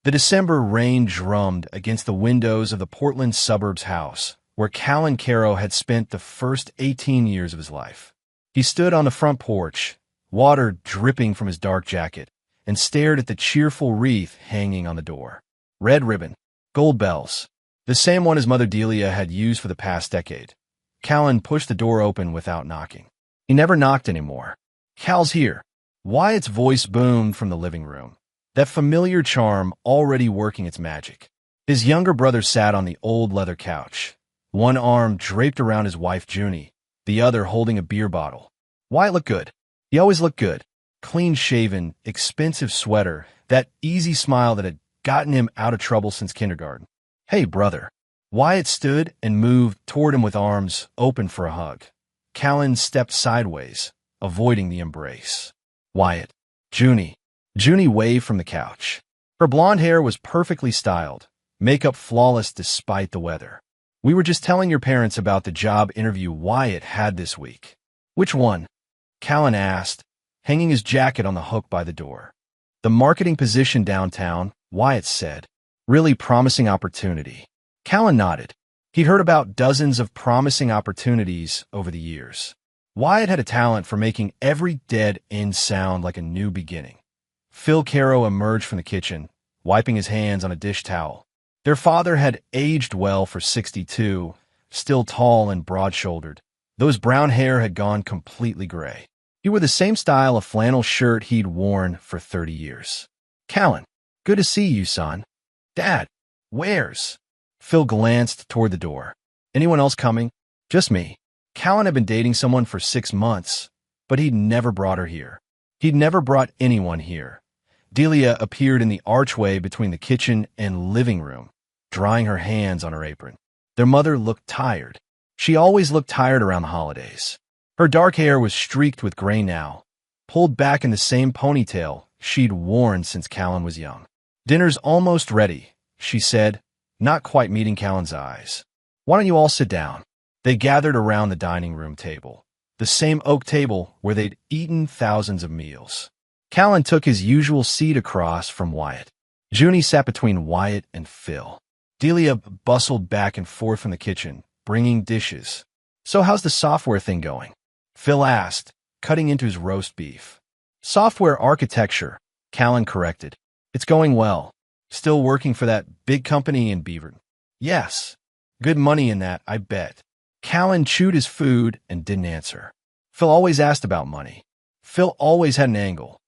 The December rain drummed against the windows of the Portland suburbs house, where Callan Caro had spent the first 18 years of his life. He stood on the front porch, water dripping from his dark jacket, and stared at the cheerful wreath hanging on the door. Red ribbon, gold bells, the same one his mother Delia had used for the past decade. Callan pushed the door open without knocking. He never knocked anymore. "Cal's here." Wyatt's voice boomed from the living room, that familiar charm already working its magic. His younger brother sat on the old leather couch, one arm draped around his wife Junie, the other holding a beer bottle. Wyatt looked good. He always looked good. Clean-shaven, expensive sweater, that easy smile that had gotten him out of trouble since kindergarten. "Hey, brother." Wyatt stood and moved toward him with arms open for a hug. Callan stepped sideways, avoiding the embrace. "Wyatt." "Junie." Junie waved from the couch. Her blonde hair was perfectly styled, makeup flawless despite the weather. "We were just telling your parents about the job interview Wyatt had this week." "Which one?" Callan asked, hanging his jacket on the hook by the door. "The marketing position downtown," Wyatt said. "Really promising opportunity." Callan nodded. He'd heard about dozens of promising opportunities over the years. Wyatt had a talent for making every dead end sound like a new beginning. Phil Caro emerged from the kitchen, wiping his hands on a dish towel. Their father had aged well for 62, still tall and broad-shouldered, though his brown hair had gone completely gray. He wore the same style of flannel shirt he'd worn for 30 years. "Callan, good to see you, son." "Dad, where's?" Phil glanced toward the door. "Anyone else coming?" "Just me." Callan had been dating someone for 6 months, but he'd never brought her here. He'd never brought anyone here. Delia appeared in the archway between the kitchen and living room, drying her hands on her apron. Their mother looked tired. She always looked tired around the holidays. Her dark hair was streaked with gray now, pulled back in the same ponytail she'd worn since Callan was young. "Dinner's almost ready," she said, not quite meeting Callan's eyes. "Why don't you all sit down?" They gathered around the dining room table, the same oak table where they'd eaten thousands of meals. Callan took his usual seat across from Wyatt. Junie sat between Wyatt and Phil. Delia bustled back and forth from the kitchen, bringing dishes. "So how's the software thing going?" Phil asked, cutting into his roast beef. "Software architecture," Callan corrected. "It's going well. Still working for that big company in Beaverton." "Yes. Good money in that, I bet." Callan chewed his food and didn't answer. Phil always asked about money. Phil always had an angle.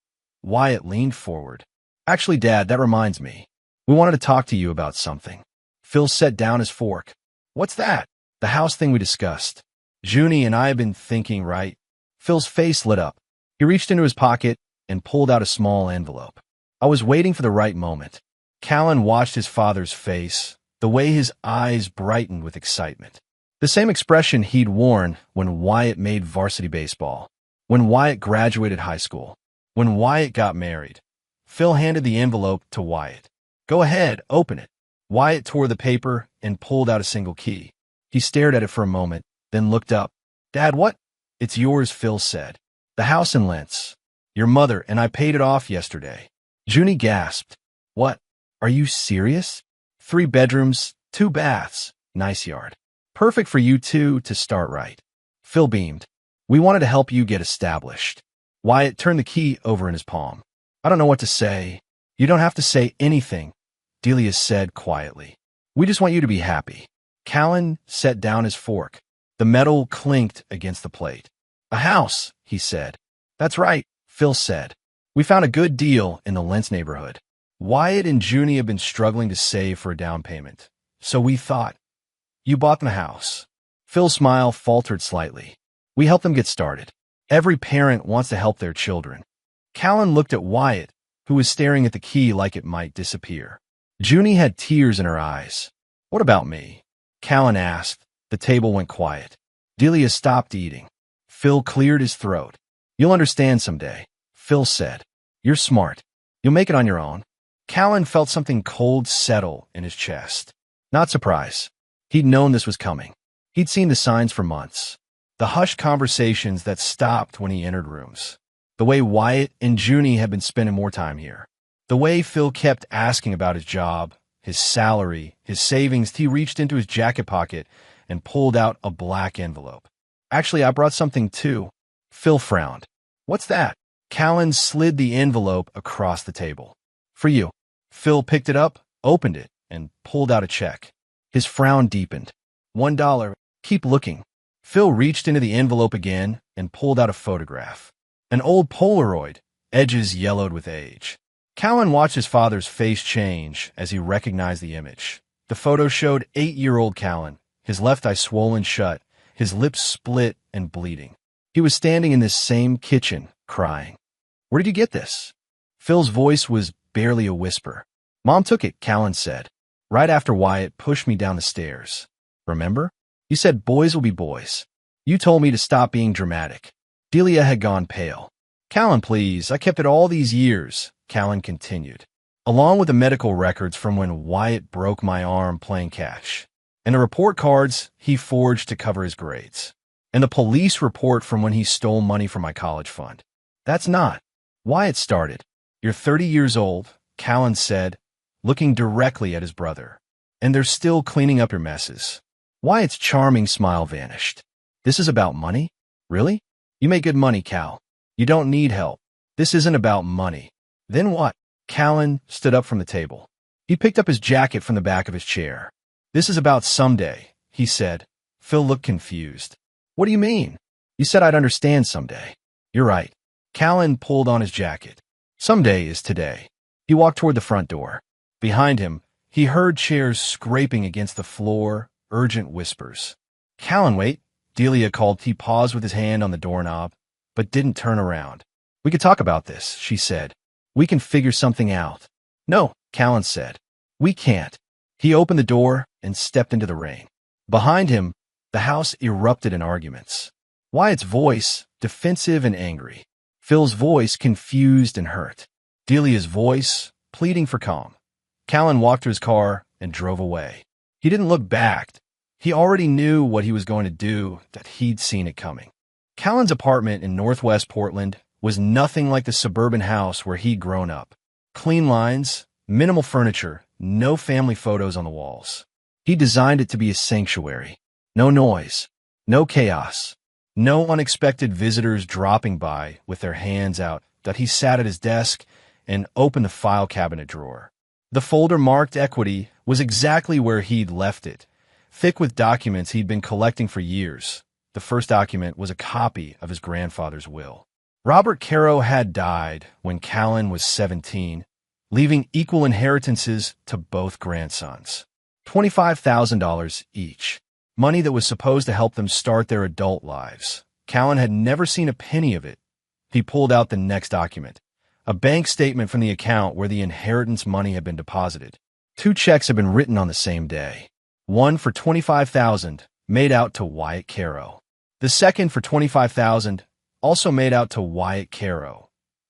Wyatt leaned forward. "Actually, Dad, that reminds me. We wanted to talk to you about something." Phil set down his fork. "What's that?" "The house thing we discussed. Junie and I have been thinking, right?" Phil's face lit up. He reached into his pocket and pulled out a small envelope. "I was waiting for the right moment." Callan watched his father's face, the way his eyes brightened with excitement. The same expression he'd worn when Wyatt made varsity baseball, when Wyatt graduated high school, when Wyatt got married. Phil handed the envelope to Wyatt. "Go ahead, open it." Wyatt tore the paper and pulled out a single key. He stared at it for a moment, then looked up. "Dad, what?" "It's yours," Phil said. "The house in Lentz. Your mother and I paid it off yesterday." Junie gasped. "What? Are you serious? 3 bedrooms, 2 baths, nice yard. Perfect for you two to start right." Phil beamed. "We wanted to help you get established." Wyatt turned the key over in his palm. "I don't know what to say." "You don't have to say anything," Delia said quietly. "We just want you to be happy." Callan set down his fork. The metal clinked against the plate. "A house," he said. "That's right," Phil said. "We found a good deal in the Lentz neighborhood. Wyatt and Junie have been struggling to save for a down payment, so we thought, you bought them a house." Phil's smile faltered slightly. "We helped them get started. Every parent wants to help their children." Callan looked at Wyatt, who was staring at the key like it might disappear. Junie had tears in her eyes. "What about me?" Callan asked. The table went quiet. Delia stopped eating. Phil cleared his throat. "You'll understand someday," Phil said. "You're smart. You'll make it on your own." Callan felt something cold settle in his chest. Not surprise. He'd known this was coming. He'd seen the signs for months. The hushed conversations that stopped when he entered rooms. The way Wyatt and Junie had been spending more time here. The way Phil kept asking about his job, his salary, his savings, he reached into his jacket pocket and pulled out a black envelope. Actually, I brought something too. Phil frowned. What's that? Callan slid the envelope across the table. For you. Phil picked it up, opened it, and pulled out a check. His frown deepened. $1. Keep looking. Phil reached into the envelope again and pulled out a photograph. An old Polaroid, edges yellowed with age. Callan watched his father's face change as he recognized the image. The photo showed 8-year-old Callan, his left eye swollen shut, his lips split and bleeding. He was standing in this same kitchen, crying. Where did you get this? Phil's voice was barely a whisper. Mom took it, Callan said, right after Wyatt pushed me down the stairs. Remember? You said boys will be boys. You told me to stop being dramatic. Delia had gone pale. Callan, please, I kept it all these years, Callan continued, along with the medical records from when Wyatt broke my arm playing catch, and the report cards he forged to cover his grades, and the police report from when he stole money from my college fund. That's not. Wyatt started. You're 30 years old, Callan said, looking directly at his brother, and they're still cleaning up your messes. Wyatt's charming smile vanished. This is about money? Really? You make good money, Cal. You don't need help. This isn't about money. Then what? Callan stood up from the table. He picked up his jacket from the back of his chair. This is about someday, he said. Phil looked confused. What do you mean? You said I'd understand someday. You're right. Callan pulled on his jacket. Someday is today. He walked toward the front door. Behind him, he heard chairs scraping against the floor, urgent whispers. Callan, wait, Delia called. He paused with his hand on the doorknob, but didn't turn around. We could talk about this, she said. We can figure something out. No, Callan said. We can't. He opened the door and stepped into the rain. Behind him, the house erupted in arguments. Wyatt's voice, defensive and angry. Phil's voice, confused and hurt. Delia's voice, pleading for calm. Callan walked to his car and drove away. He didn't look back. He already knew what he was going to do, that he'd seen it coming. Callan's apartment in northwest Portland was nothing like the suburban house where he'd grown up. Clean lines, minimal furniture, no family photos on the walls. He designed it to be a sanctuary. No noise, no chaos, no unexpected visitors dropping by with their hands out. That he sat at his desk and opened the file cabinet drawer. The folder marked equity was exactly where he'd left it, thick with documents he'd been collecting for years. The first document was a copy of his grandfather's will. Robert Caro had died when Callan was 17, leaving equal inheritances to both grandsons. $25,000 each. Money that was supposed to help them start their adult lives. Callan had never seen a penny of it. He pulled out the next document, a bank statement from the account where the inheritance money had been deposited. 2 checks had been written on the same day. One for $25,000, made out to Wyatt Caro. The second for $25,000, also made out to Wyatt Caro.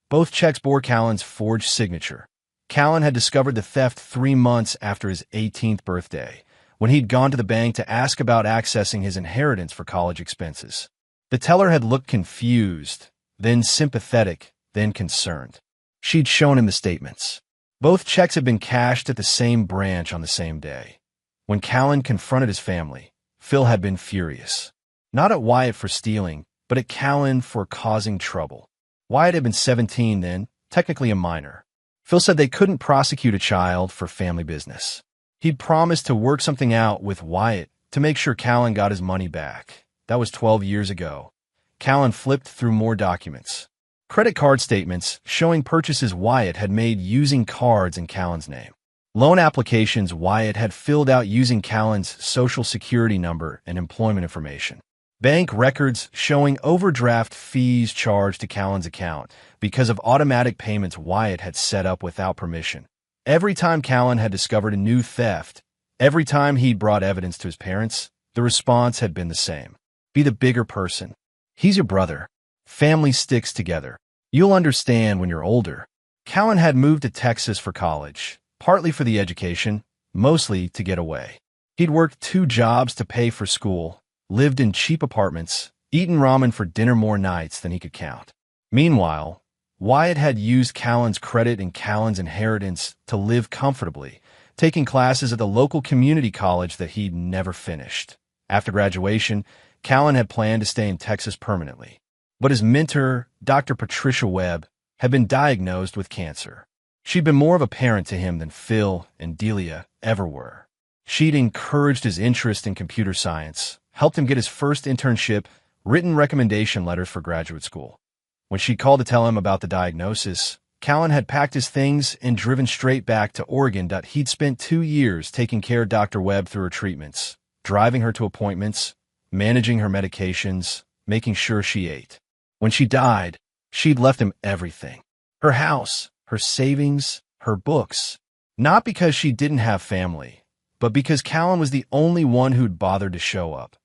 Both checks bore Callan's forged signature. Callan had discovered the theft 3 months after his 18th birthday, when he'd gone to the bank to ask about accessing his inheritance for college expenses. The teller had looked confused, then sympathetic, then concerned. She'd shown him the statements. Both checks had been cashed at the same branch on the same day. When Callan confronted his family, Phil had been furious. Not at Wyatt for stealing, but at Callan for causing trouble. Wyatt had been 17 then, technically a minor. Phil said they couldn't prosecute a child for family business. He'd promised to work something out with Wyatt to make sure Callan got his money back. That was 12 years ago. Callan flipped through more documents. Credit card statements showing purchases Wyatt had made using cards in Callan's name. Loan applications Wyatt had filled out using Callan's social security number and employment information. Bank records showing overdraft fees charged to Callan's account because of automatic payments Wyatt had set up without permission. Every time Callan had discovered a new theft, every time he'd brought evidence to his parents, the response had been the same. Be the bigger person. He's your brother. Family sticks together. You'll understand when you're older. Callan had moved to Texas for college, partly for the education, mostly to get away. He'd worked 2 jobs to pay for school, lived in cheap apartments, eaten ramen for dinner more nights than he could count. Meanwhile, Wyatt had used Callan's credit and Callan's inheritance to live comfortably, taking classes at the local community college that he'd never finished. After graduation, Callan had planned to stay in Texas permanently. But his mentor, Dr. Patricia Webb, had been diagnosed with cancer. She'd been more of a parent to him than Phil and Delia ever were. She'd encouraged his interest in computer science, helped him get his first internship, written recommendation letters for graduate school. When she called to tell him about the diagnosis, Callan had packed his things and driven straight back to Oregon. He'd spent 2 years taking care of Dr. Webb through her treatments, driving her to appointments, managing her medications, making sure she ate. When she died, she'd left him everything. Her house, her savings, her books. Not because she didn't have family, but because Callan was the only one who'd bothered to show up.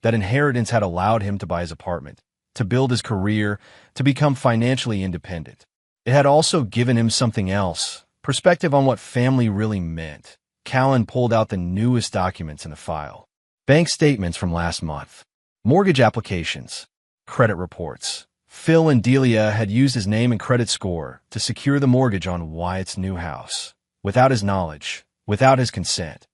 That inheritance had allowed him to buy his apartment, to build his career, to become financially independent. It had also given him something else, perspective on what family really meant. Callan pulled out the newest documents in the file. Bank statements from last month, mortgage applications, credit reports. Phil and Delia had used his name and credit score to secure the mortgage on Wyatt's new house, without his knowledge, without his consent,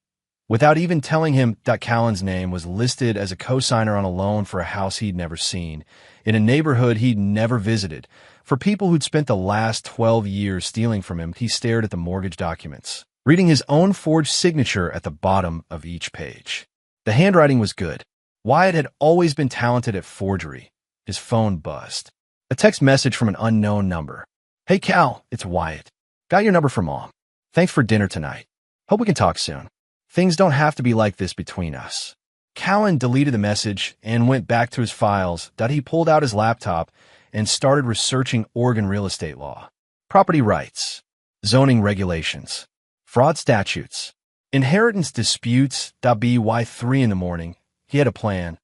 without even telling him that Callan's name was listed as a cosigner on a loan for a house he'd never seen, in a neighborhood he'd never visited. For people who'd spent the last 12 years stealing from him, he stared at the mortgage documents, reading his own forged signature at the bottom of each page. The handwriting was good. Wyatt had always been talented at forgery. His phone buzzed. A text message from an unknown number. "Hey Cal, it's Wyatt. Got your number from Mom. Thanks for dinner tonight. Hope we can talk soon. Things don't have to be like this between us." Callan deleted the message and went back to his files. He pulled out his laptop and started researching Oregon real estate law, property rights, zoning regulations, fraud statutes, inheritance disputes. By 3 in the morning, he had a plan.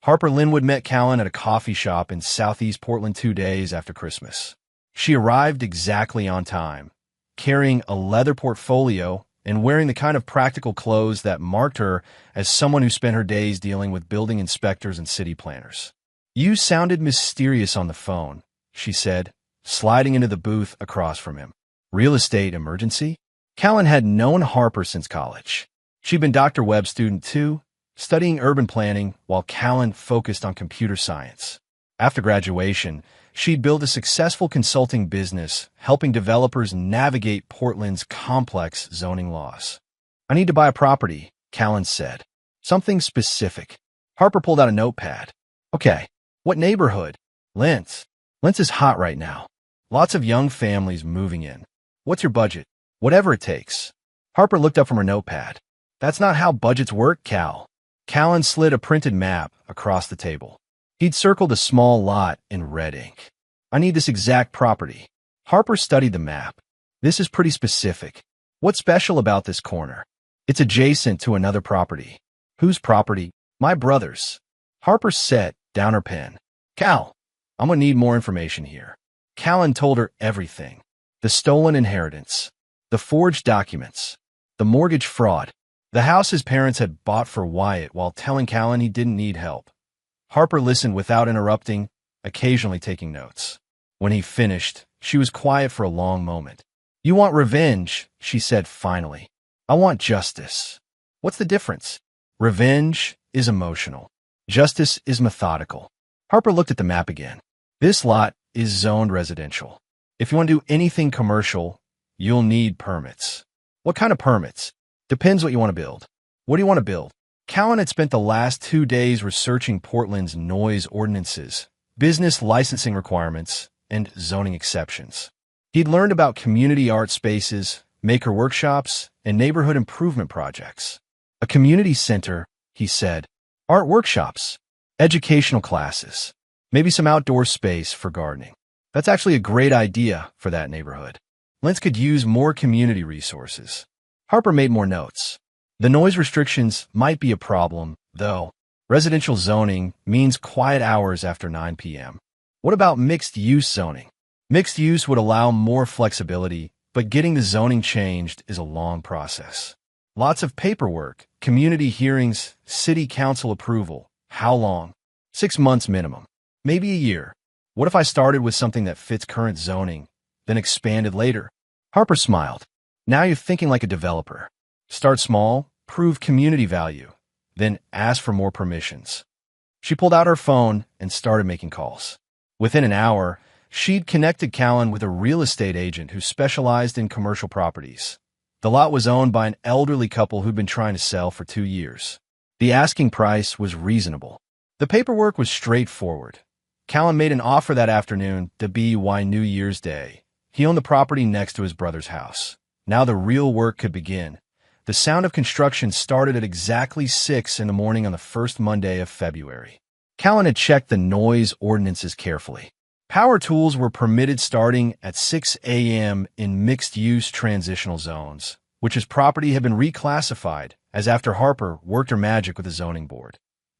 Harper Linwood met Callan at a coffee shop in southeast Portland 2 days after Christmas. She arrived exactly on time, carrying a leather portfolio and wearing the kind of practical clothes that marked her as someone who spent her days dealing with building inspectors and city planners. "You sounded mysterious on the phone," she said, sliding into the booth across from him. "Real estate emergency?" Callan had known Harper since college. She'd been Dr. Webb's student too, studying urban planning while Callan focused on computer science. After graduation, she'd built a successful consulting business, helping developers navigate Portland's complex zoning laws. "I need to buy a property," Callan said. "Something specific." Harper pulled out a notepad. "Okay, what neighborhood?" "Lentz. Lentz is hot right now. Lots of young families moving in. What's your budget?" "Whatever it takes." Harper looked up from her notepad. "That's not how budgets work, Cal." Callan slid a printed map across the table. He'd circled a small lot in red ink. "I need this exact property." Harper studied the map. "This is pretty specific. What's special about this corner?" "It's adjacent to another property." "Whose property?" "My brother's." Harper set down her pen. "Cal, I'm gonna need more information here." Callan told her everything. The stolen inheritance, the forged documents, the mortgage fraud, the house his parents had bought for Wyatt while telling Callan he didn't need help. Harper listened without interrupting, occasionally taking notes. When he finished, she was quiet for a long moment. "You want revenge," she said finally. "I want justice." "What's the difference?" "Revenge is emotional. Justice is methodical." Harper looked at the map again. "This lot is zoned residential. If you want to do anything commercial, you'll need permits." "What kind of permits?" "Depends what you want to build." "What do you want to build?" Callan had spent the last 2 days researching Portland's noise ordinances, business licensing requirements, and zoning exceptions. He'd learned about community art spaces, maker workshops, and neighborhood improvement projects. "A community center," he said. "Art workshops, educational classes, maybe some outdoor space for gardening. That's actually a great idea for that neighborhood. Lentz could use more community resources." Harper made more notes. "The noise restrictions might be a problem, though. Residential zoning means quiet hours after 9 p.m. What about mixed-use zoning?" "Mixed use would allow more flexibility, but getting the zoning changed is a long process. Lots of paperwork, community hearings, city council approval. How long?" 6 months minimum. Maybe a year." What if I started with something that fits current zoning, then expanded later? Harper smiled. Now you're thinking like a developer. Start small, prove community value, then ask for more permissions. She pulled out her phone and started making calls. Within an hour, she'd connected Callan with a real estate agent who specialized in commercial properties. The lot was owned by an elderly couple who'd been trying to sell for 2 years. The asking price was reasonable. The paperwork was straightforward. Callan made an offer that afternoon to be why New Year's Day. He owned the property next to his brother's house. Now the real work could begin. The sound of construction started at exactly 6 in the morning on the first Monday of February. Callan had checked the noise ordinances carefully. Power tools were permitted starting at 6 a.m. in mixed-use transitional zones, which his property had been reclassified as after Harper worked her magic with the zoning board.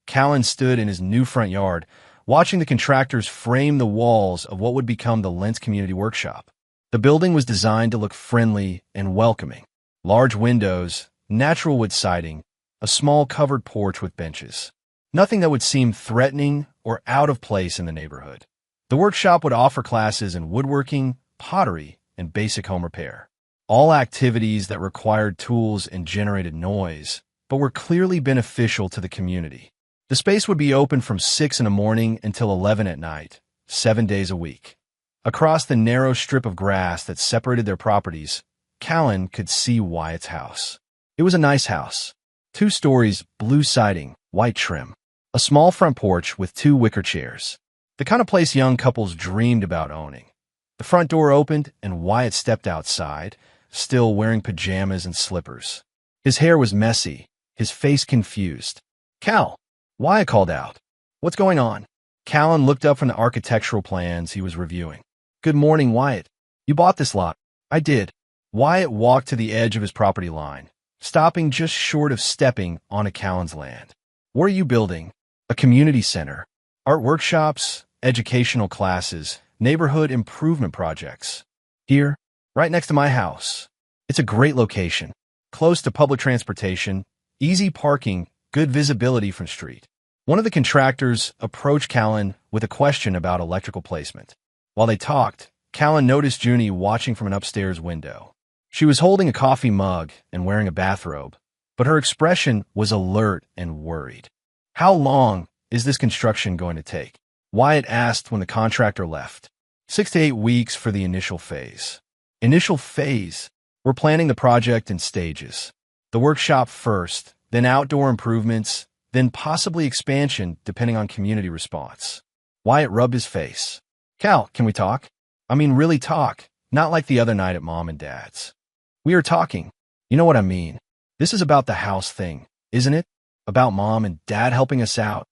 Callan stood in his new front yard, watching the contractors frame the walls of what would become the Lentz Community Workshop. The building was designed to look friendly and welcoming. Large windows, natural wood siding, a small covered porch with benches. Nothing that would seem threatening or out of place in the neighborhood. The workshop would offer classes in woodworking, pottery, and basic home repair. All activities that required tools and generated noise, but were clearly beneficial to the community. The space would be open from 6 in the morning until 11 at night, 7 days a week. Across the narrow strip of grass that separated their properties, Callan could see Wyatt's house. It was a nice house. 2 stories, blue siding, white trim. A small front porch with 2 wicker chairs. The kind of place young couples dreamed about owning. The front door opened and Wyatt stepped outside, still wearing pajamas and slippers. His hair was messy, his face confused. "Cal," Wyatt called out. "What's going on?" Callan looked up from the architectural plans he was reviewing. "Good morning, Wyatt. You bought this lot." "I did." Wyatt walked to the edge of his property line, stopping just short of stepping onto Callan's land. "What are you building?" "A community center. Art workshops, educational classes, neighborhood improvement projects. Here, right next to my house. It's a great location. Close to public transportation, easy parking, good visibility from street." One of the contractors approached Callan with a question about electrical placement. While they talked, Callan noticed Junie watching from an upstairs window. She was holding a coffee mug and wearing a bathrobe, but her expression was alert and worried. "How long is this construction going to take?" Wyatt asked when the contractor left. 6 to 8 weeks for the initial phase. Initial phase? We're planning the project in stages. The workshop first, then outdoor improvements, then possibly expansion depending on community response. Wyatt rubbed his face. "Cal, can we talk? I mean really talk, not like the other night at Mom and Dad's." "We are talking. You know what I mean. This is about the house thing, isn't it? About Mom and Dad helping us out."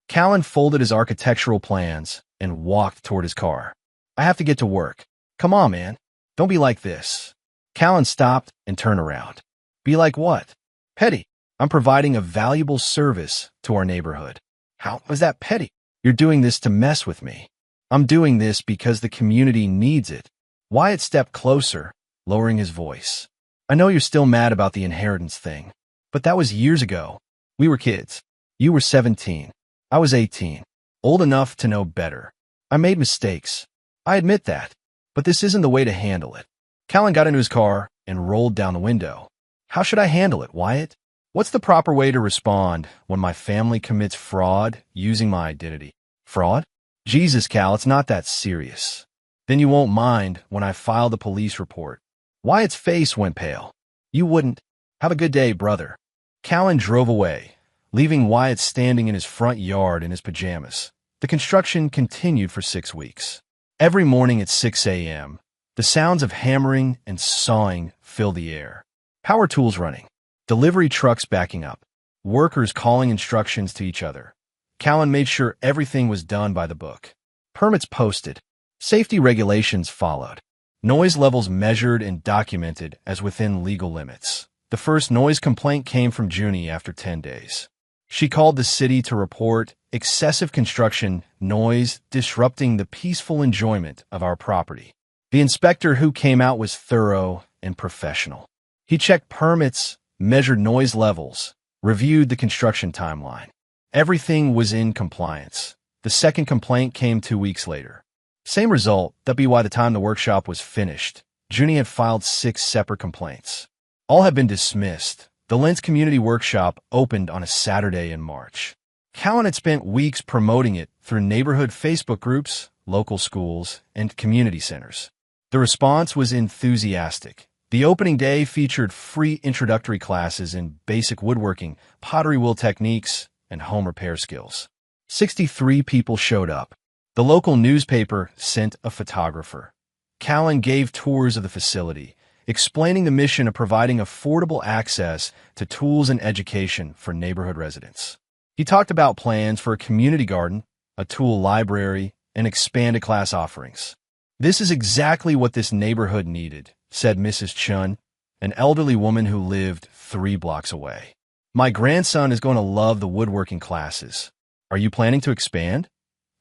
Callan folded his architectural plans and walked toward his car. "I have to get to work. Come on, man. Don't be like this." Callan stopped and turned around. "Be like what?" "Petty. I'm providing a valuable service to our neighborhood." "How is that petty?" "You're doing this to mess with me." "I'm doing this because the community needs it." Wyatt stepped closer, lowering his voice. "I know you're still mad about the inheritance thing, but that was years ago. We were kids. You were 17. I was 18. Old enough to know better. I made mistakes. I admit that. But this isn't the way to handle it." Callan got into his car and rolled down the window. "How should I handle it, Wyatt? What's the proper way to respond when my family commits fraud using my identity?" "Fraud? Jesus, Cal, it's not that serious. Then you won't mind when I file the police report." Wyatt's face went pale. "You wouldn't. Have a good day, brother." Callan drove away, leaving Wyatt standing in his front yard in his pajamas. The construction continued for 6 weeks. Every morning at 6 a.m., the sounds of hammering and sawing filled the air. Power tools running, delivery trucks backing up, workers calling instructions to each other. Callan made sure everything was done by the book. Permits posted. Safety regulations followed. Noise levels measured and documented as within legal limits. The first noise complaint came from Junie after 10 days. She called the city to report excessive construction noise disrupting the peaceful enjoyment of our property. The inspector who came out was thorough and professional. He checked permits, measured noise levels, reviewed the construction timeline. Everything was in compliance. The second complaint came 2 weeks later. Same result, that be why the time the workshop was finished, Junie had filed 6 separate complaints. All had been dismissed. The Lentz Community Workshop opened on a Saturday in March. Callan had spent weeks promoting it through neighborhood Facebook groups, local schools, and community centers. The response was enthusiastic. The opening day featured free introductory classes in basic woodworking, pottery wheel techniques, and home repair skills. 63 people showed up. The local newspaper sent a photographer. Callan gave tours of the facility, explaining the mission of providing affordable access to tools and education for neighborhood residents. He talked about plans for a community garden, a tool library, and expanded class offerings. "This is exactly what this neighborhood needed," said Mrs. Chun, an elderly woman who lived 3 blocks away. "My grandson is going to love the woodworking classes. Are you planning to expand?"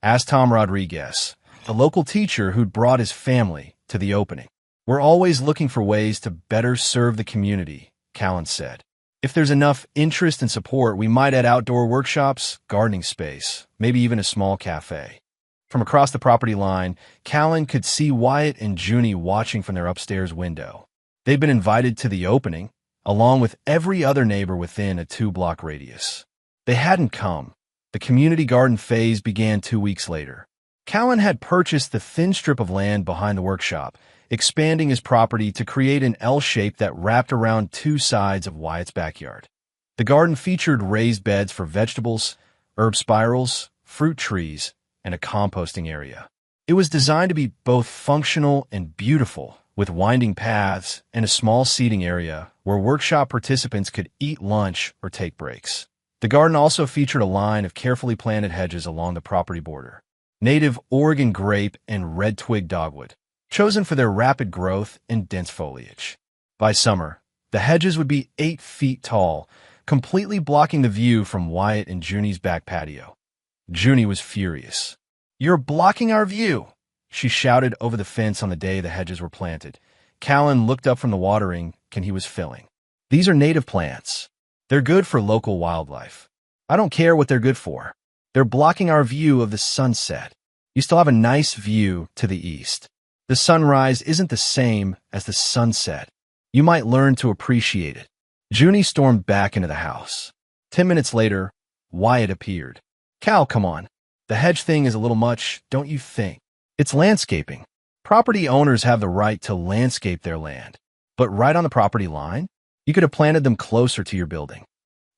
asked Tom Rodriguez, a local teacher who'd brought his family to the opening. "We're always looking for ways to better serve the community," Callan said. "If there's enough interest and support, we might add outdoor workshops, gardening space, maybe even a small cafe." From across the property line, Callan could see Wyatt and Junie watching from their upstairs window. They'd been invited to the opening, along with every other neighbor within a 2-block radius. They hadn't come. The community garden phase began 2 weeks later. Callan had purchased the thin strip of land behind the workshop, expanding his property to create an L shape that wrapped around 2 sides of Wyatt's backyard. The garden featured raised beds for vegetables, herb spirals, fruit trees, and a composting area. It was designed to be both functional and beautiful, with winding paths and a small seating area where workshop participants could eat lunch or take breaks. The garden also featured a line of carefully planted hedges along the property border. Native Oregon grape and red twig dogwood, chosen for their rapid growth and dense foliage. By summer, the hedges would be 8 feet tall, completely blocking the view from Wyatt and Junie's back patio. Junie was furious. "You're blocking our view," she shouted over the fence on the day the hedges were planted. Callan looked up from the watering can he was filling. "These are native plants. They're good for local wildlife. I don't care what they're good for. They're blocking our view of the sunset. You still have a nice view to the east. The sunrise isn't the same as the sunset. You might learn to appreciate it." Junie stormed back into the house. 10 minutes later, Wyatt appeared. "Cal, come on. The hedge thing is a little much, don't you think? It's landscaping. Property owners have the right to landscape their land. But right on the property line? You could have planted them closer to your building.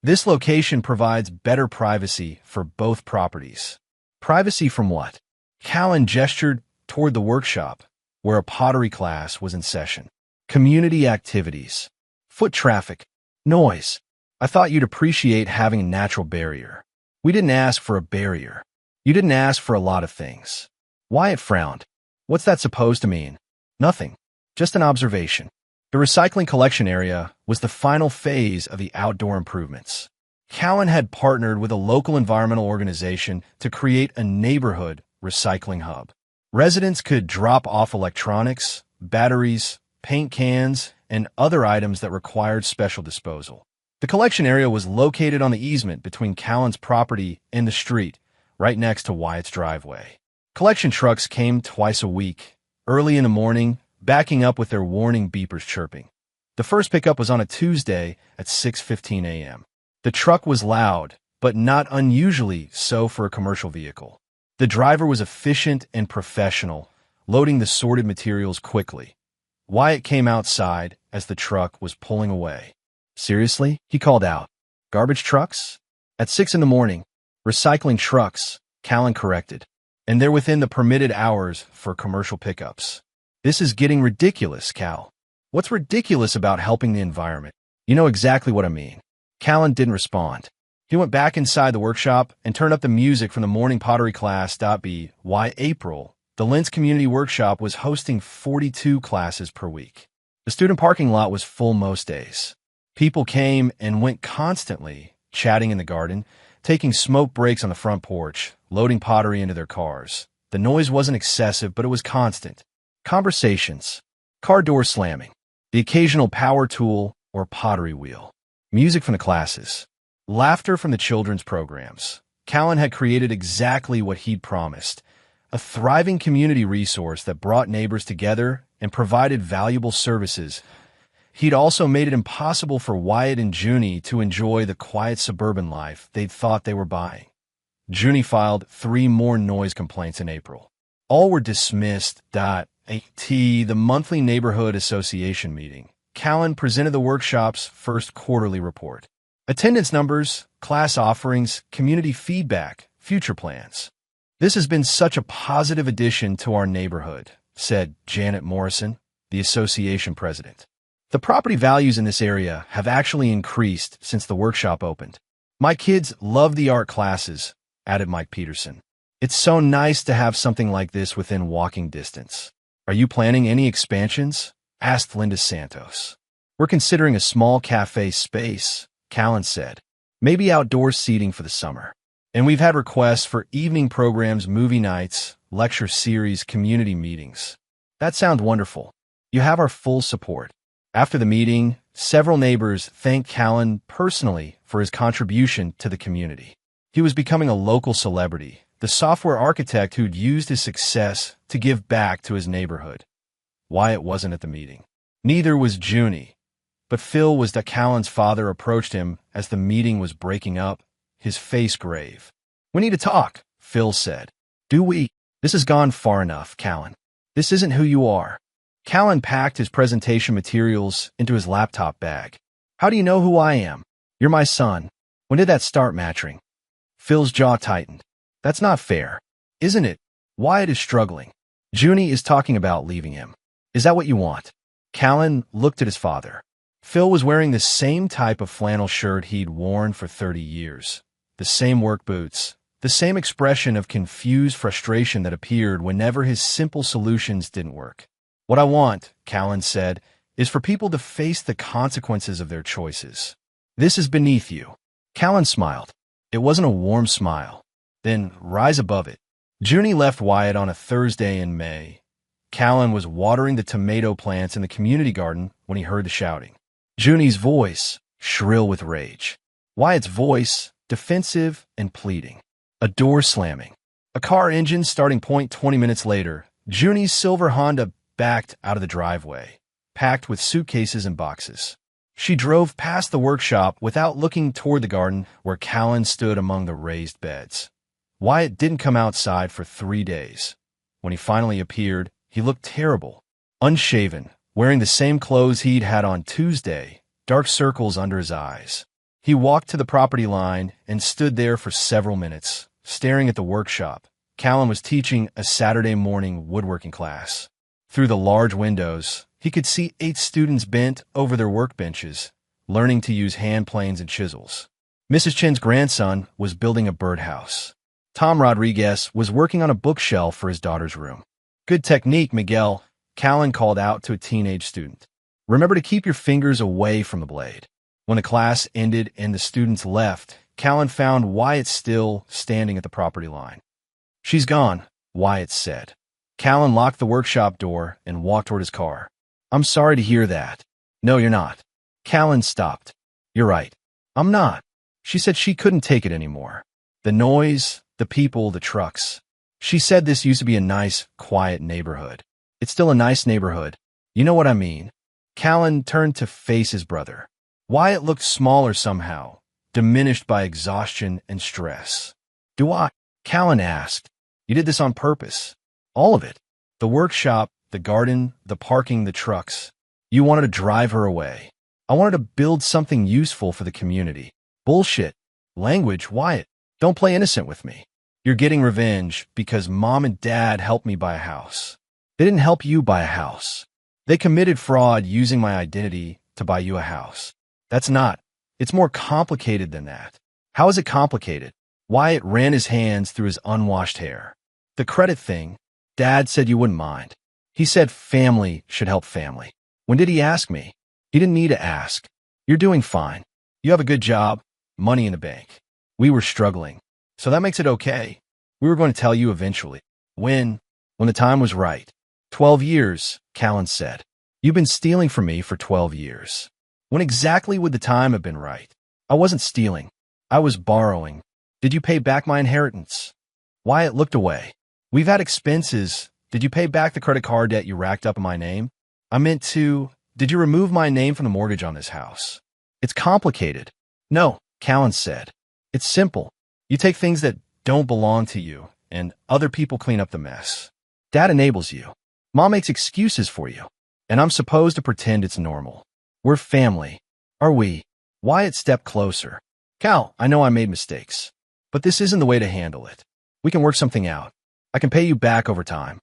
This location provides better privacy for both properties." "Privacy from what?" Callan gestured toward the workshop, where a pottery class was in session. "Community activities. Foot traffic. Noise. I thought you'd appreciate having a natural barrier. We didn't ask for a barrier. You didn't ask for a lot of things." Wyatt frowned. "What's that supposed to mean?" "Nothing. Just an observation." The recycling collection area was the final phase of the outdoor improvements. Callan had partnered with a local environmental organization to create a neighborhood recycling hub. Residents could drop off electronics, batteries, paint cans, and other items that required special disposal. The collection area was located on the easement between Callan's property and the street, right next to Wyatt's driveway. Collection trucks came twice a week, early in the morning, backing up with their warning beepers chirping. The first pickup was on a Tuesday at 6:15 a.m. The truck was loud, but not unusually so for a commercial vehicle. The driver was efficient and professional, loading the sorted materials quickly. Wyatt came outside as the truck was pulling away. "Seriously?" he called out. "Garbage trucks?" "At 6 in the morning. Recycling trucks," Callan corrected. "And they're within the permitted hours for commercial pickups." "This is getting ridiculous, Cal." "What's ridiculous about helping the environment?" "You know exactly what I mean." Callan didn't respond. He went back inside the workshop and turned up the music from the morning pottery class. Why April, the Lentz Community Workshop was hosting 42 classes per week. The student parking lot was full most days. People came and went constantly, chatting in the garden, taking smoke breaks on the front porch, loading pottery into their cars. The noise wasn't excessive, but it was constant. Conversations, car door slamming, the occasional power tool or pottery wheel, music from the classes, laughter from the children's programs. Callan had created exactly what he'd promised, a thriving community resource that brought neighbors together and provided valuable services. He'd also made it impossible for Wyatt and Junie to enjoy the quiet suburban life they'd thought they were buying. Junie filed 3 more noise complaints in April. All were dismissed. At the monthly neighborhood association meeting, Callan presented the workshop's first quarterly report. Attendance numbers, class offerings, community feedback, future plans. "This has been such a positive addition to our neighborhood," said Janet Morrison, the association president. "The property values in this area have actually increased since the workshop opened. My kids love the art classes," added Mike Peterson. "It's so nice to have something like this within walking distance." "Are you planning any expansions?" asked Linda Santos. "We're considering a small cafe space," Callan said. "Maybe outdoor seating for the summer. And we've had requests for evening programs, movie nights, lecture series, community meetings." "That sounds wonderful. You have our full support." After the meeting, several neighbors thanked Callan personally for his contribution to the community. He was becoming a local celebrity, the software architect who'd used his success to give back to his neighborhood. Wyatt wasn't at the meeting. Neither was Junie. But Phil was that Callan's father approached him as the meeting was breaking up, his face grave. "We need to talk," Phil said. "Do we?" "This has gone far enough, Callan. This isn't who you are." Callan packed his presentation materials into his laptop bag. "How do you know who I am? You're my son. When did that start matching?" Phil's jaw tightened. "That's not fair, isn't it? Wyatt is struggling. Junie is talking about leaving him. Is that what you want?" Callan looked at his father. Phil was wearing the same type of flannel shirt he'd worn for 30 years, the same work boots, the same expression of confused frustration that appeared whenever his simple solutions didn't work. "What I want," Callan said, "is for people to face the consequences of their choices. This is beneath you." Callan smiled. It wasn't a warm smile. "Then rise above it." Junie left Wyatt on a Thursday in May. Callan was watering the tomato plants in the community garden when he heard the shouting. Junie's voice, shrill with rage. Wyatt's voice, defensive and pleading. A door slamming. A car engine starting point 20 minutes later. Junie's silver Honda backed out of the driveway, packed with suitcases and boxes. She drove past the workshop without looking toward the garden where Callan stood among the raised beds. Wyatt didn't come outside for 3 days. When he finally appeared, he looked terrible. Unshaven, wearing the same clothes he'd had on Tuesday, dark circles under his eyes. He walked to the property line and stood there for several minutes, staring at the workshop. Callan was teaching a Saturday morning woodworking class. Through the large windows, he could see 8 students bent over their workbenches, learning to use hand planes and chisels. Mrs. Chen's grandson was building a birdhouse. Tom Rodriguez was working on a bookshelf for his daughter's room. "Good technique, Miguel," Callan called out to a teenage student. "Remember to keep your fingers away from the blade." When the class ended and the students left, Callan found Wyatt still standing at the property line. "She's gone," Wyatt said. Callan locked the workshop door and walked toward his car. "I'm sorry to hear that." "No, you're not." Callan stopped. "You're right. I'm not." She said she couldn't take it anymore. The noise, the people, the trucks. She said this used to be a nice, quiet neighborhood. It's still a nice neighborhood. You know what I mean. Callan turned to face his brother. Wyatt looked smaller somehow, diminished by exhaustion and stress. "Do I?" Callan asked. "You did this on purpose. All of it. The workshop, the garden, the parking, the trucks. You wanted to drive her away. I wanted to build something useful for the community." "Bullshit. Language, Wyatt. Don't play innocent with me. You're getting revenge because Mom and Dad helped me buy a house. They didn't help you buy a house. They committed fraud using my identity to buy you a house. That's not. It's more complicated than that." "How is it complicated?" Wyatt ran his hands through his unwashed hair. "The credit thing. Dad said you wouldn't mind. He said family should help family. When did he ask me? He didn't need to ask. You're doing fine. You have a good job, money in the bank. We were struggling. So that makes it okay. We were going to tell you eventually. When the time was right." 12 years, Callan said. "You've been stealing from me for 12 years. When exactly would the time have been right?" "I wasn't stealing. I was borrowing. Did you pay back my inheritance?" Wyatt looked away. We've had expenses. Did you pay back the credit card debt you racked up in my name? I meant to, did you remove my name from the mortgage on this house? It's complicated. No, Callan said. It's simple. You take things that don't belong to you, and other people clean up the mess. Dad enables you. Mom makes excuses for you, and I'm supposed to pretend it's normal. We're family. Are we? Wyatt stepped closer. Cal, I know I made mistakes, but this isn't the way to handle it. We can work something out. I can pay you back over time.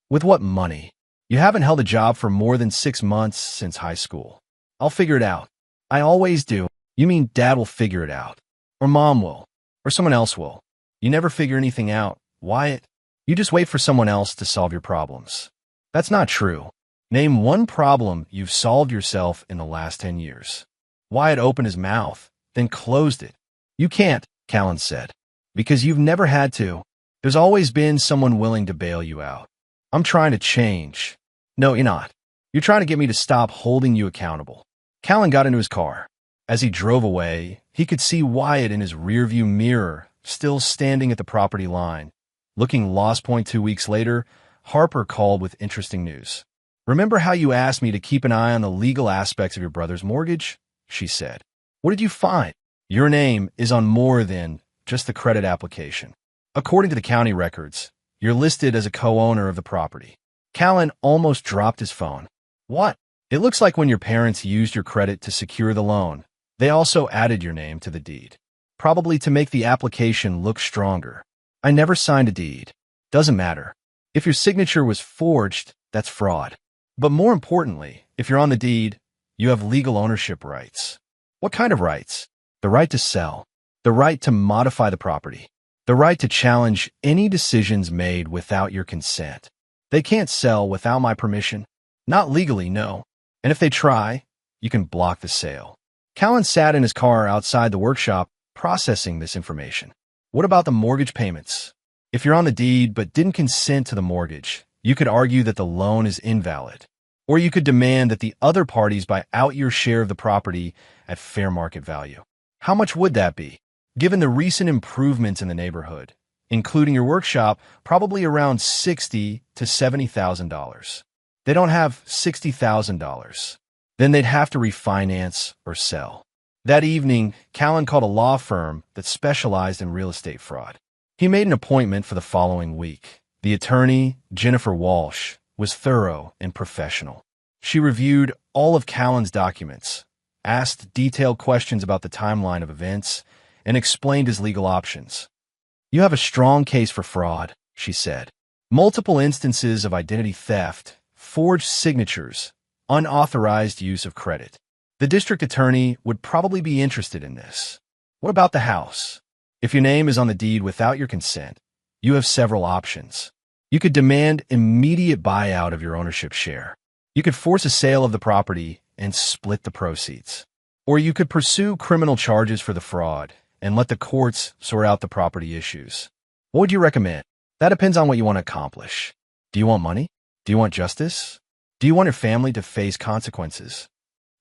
With what money? You haven't held a job for more than 6 months since high school. I'll figure it out. I always do. You mean Dad will figure it out? Or Mom will? Or someone else will? You never figure anything out, Wyatt. You just wait for someone else to solve your problems. That's not true. Name one problem you've solved yourself in the last 10 years. Wyatt opened his mouth, then closed it. You can't, Callan said, because you've never had to. There's always been someone willing to bail you out. I'm trying to change. No, you're not. You're trying to get me to stop holding you accountable. Callan got into his car. As he drove away, he could see Wyatt in his rearview mirror, still standing at the property line. Looking lost. 2 weeks later, Harper called with interesting news. Remember how you asked me to keep an eye on the legal aspects of your brother's mortgage? She said. What did you find? Your name is on more than just the credit application. According to the county records, you're listed as a co-owner of the property. Callan almost dropped his phone. What? It looks like when your parents used your credit to secure the loan, they also added your name to the deed. Probably to make the application look stronger. I never signed a deed. Doesn't matter. If your signature was forged, that's fraud. But more importantly, if you're on the deed, you have legal ownership rights. What kind of rights? The right to sell. The right to modify the property. The right to challenge any decisions made without your consent. They can't sell without my permission. Not legally, no. And if they try, you can block the sale. Callan sat in his car outside the workshop, processing this information. What about the mortgage payments? If you're on the deed but didn't consent to the mortgage, you could argue that the loan is invalid. Or you could demand that the other parties buy out your share of the property at fair market value. How much would that be? Given the recent improvements in the neighborhood, including your workshop, probably around $60,000 to $70,000. They don't have $60,000. Then they'd have to refinance or sell. That evening, Callan called a law firm that specialized in real estate fraud. He made an appointment for the following week. The attorney, Jennifer Walsh, was thorough and professional. She reviewed all of Callan's documents, asked detailed questions about the timeline of events, and explained his legal options. You have a strong case for fraud, she said. Multiple instances of identity theft, forged signatures, unauthorized use of credit. The district attorney would probably be interested in this. What about the house? If your name is on the deed without your consent, you have several options. You could demand immediate buyout of your ownership share. You could force a sale of the property and split the proceeds. Or you could pursue criminal charges for the fraud and let the courts sort out the property issues. What would you recommend? That depends on what you want to accomplish. Do you want money? Do you want justice? Do you want your family to face consequences?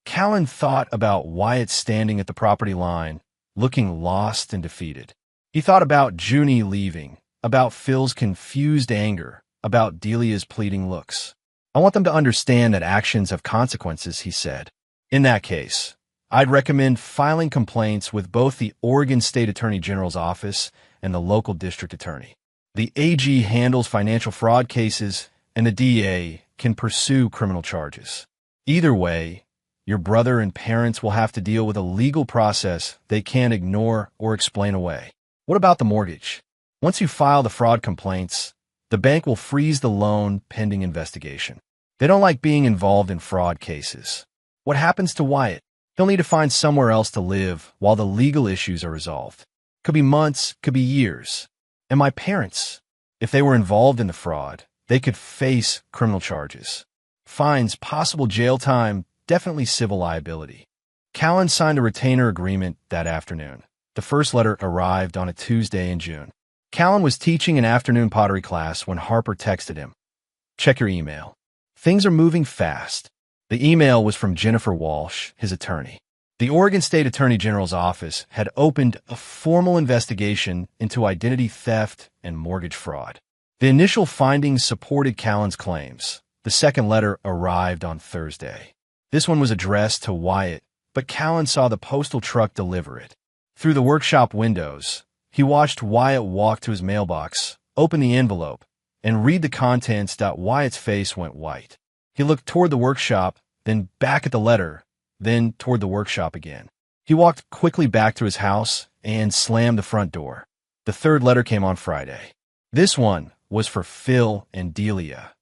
Callan thought about Wyatt standing at the property line, looking lost and defeated. He thought about Junie leaving, about Phil's confused anger, about Delia's pleading looks. I want them to understand that actions have consequences, he said. In that case, I'd recommend filing complaints with both the Oregon State Attorney General's office and the local district attorney. The AG handles financial fraud cases, and the DA can pursue criminal charges. Either way, your brother and parents will have to deal with a legal process they can't ignore or explain away. What about the mortgage? Once you file the fraud complaints, the bank will freeze the loan pending investigation. They don't like being involved in fraud cases. What happens to Wyatt? He'll need to find somewhere else to live while the legal issues are resolved. Could be months, could be years. And my parents, if they were involved in the fraud, they could face criminal charges. Fines, possible jail time, definitely civil liability. Callan signed a retainer agreement that afternoon. The first letter arrived on a Tuesday in June. Callan was teaching an afternoon pottery class when Harper texted him. Check your email. Things are moving fast. The email was from Jennifer Walsh, his attorney. The Oregon State Attorney General's office had opened a formal investigation into identity theft and mortgage fraud. The initial findings supported Callan's claims. The second letter arrived on Thursday. This one was addressed to Wyatt, but Callan saw the postal truck deliver it. Through the workshop windows, he watched Wyatt walk to his mailbox, open the envelope, and read the contents. Wyatt's face went white. He looked toward the workshop, then back at the letter, then toward the workshop again. He walked quickly back to his house and slammed the front door. The third letter came on Friday. This one was for Phil and Delia.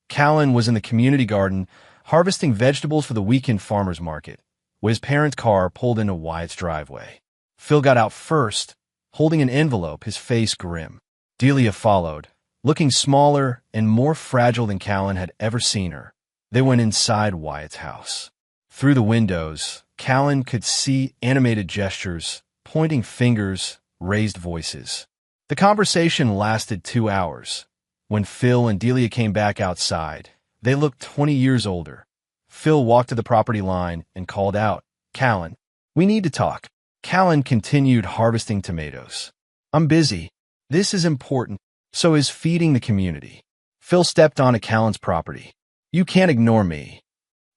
Callan was in the community garden harvesting vegetables for the weekend farmer's market when his parents' car pulled into Wyatt's driveway. Phil got out first, holding an envelope, his face grim. Delia followed, looking smaller and more fragile than Callan had ever seen her. They went inside Wyatt's house. Through the windows, Callan could see animated gestures, pointing fingers, raised voices. The conversation lasted 2 hours. When Phil and Delia came back outside, they looked 20 years older. Phil walked to the property line and called out, "Callan, we need to talk." Callan continued harvesting tomatoes. "I'm busy. This is important. So is feeding the community." Phil stepped onto Callan's property. "You can't ignore me."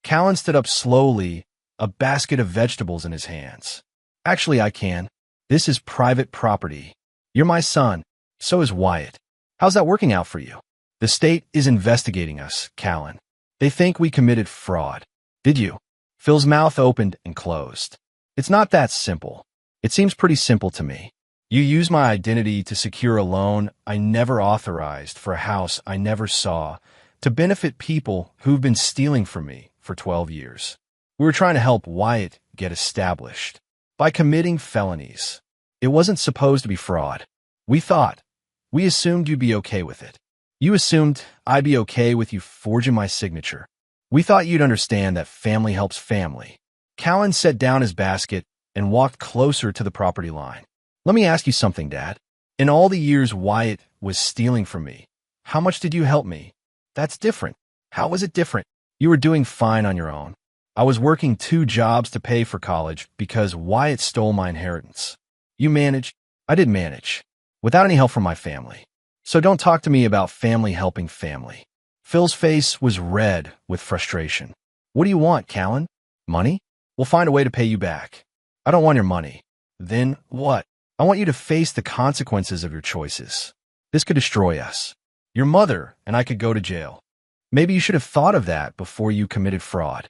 Callan stood up slowly, a basket of vegetables in his hands. "Actually, I can. This is private property. You're my son. So is Wyatt. How's that working out for you?" "The state is investigating us, Callan. They think we committed fraud." "Did you?" Phil's mouth opened and closed. "It's not that simple. It seems pretty simple to me. You used my identity to secure a loan I never authorized for a house I never saw to benefit people who've been stealing from me for 12 years. We were trying to help Wyatt get established by committing felonies. It wasn't supposed to be fraud. We assumed you'd be okay with it. You assumed I'd be okay with you forging my signature. We thought you'd understand that family helps family." Callan set down his basket and walked closer to the property line. "Let me ask you something, Dad. In all the years Wyatt was stealing from me, how much did you help me?" "That's different." "How was it different?" "You were doing fine on your own. I was working 2 jobs to pay for college because Wyatt stole my inheritance. You managed." "I did manage, without any help from my family. So don't talk to me about family helping family." Phil's face was red with frustration. "What do you want, Callan? Money? We'll find a way to pay you back." "I don't want your money." "Then what?" "I want you to face the consequences of your choices. This could destroy us. Your mother and I could go to jail. Maybe you should have thought of that before you committed fraud."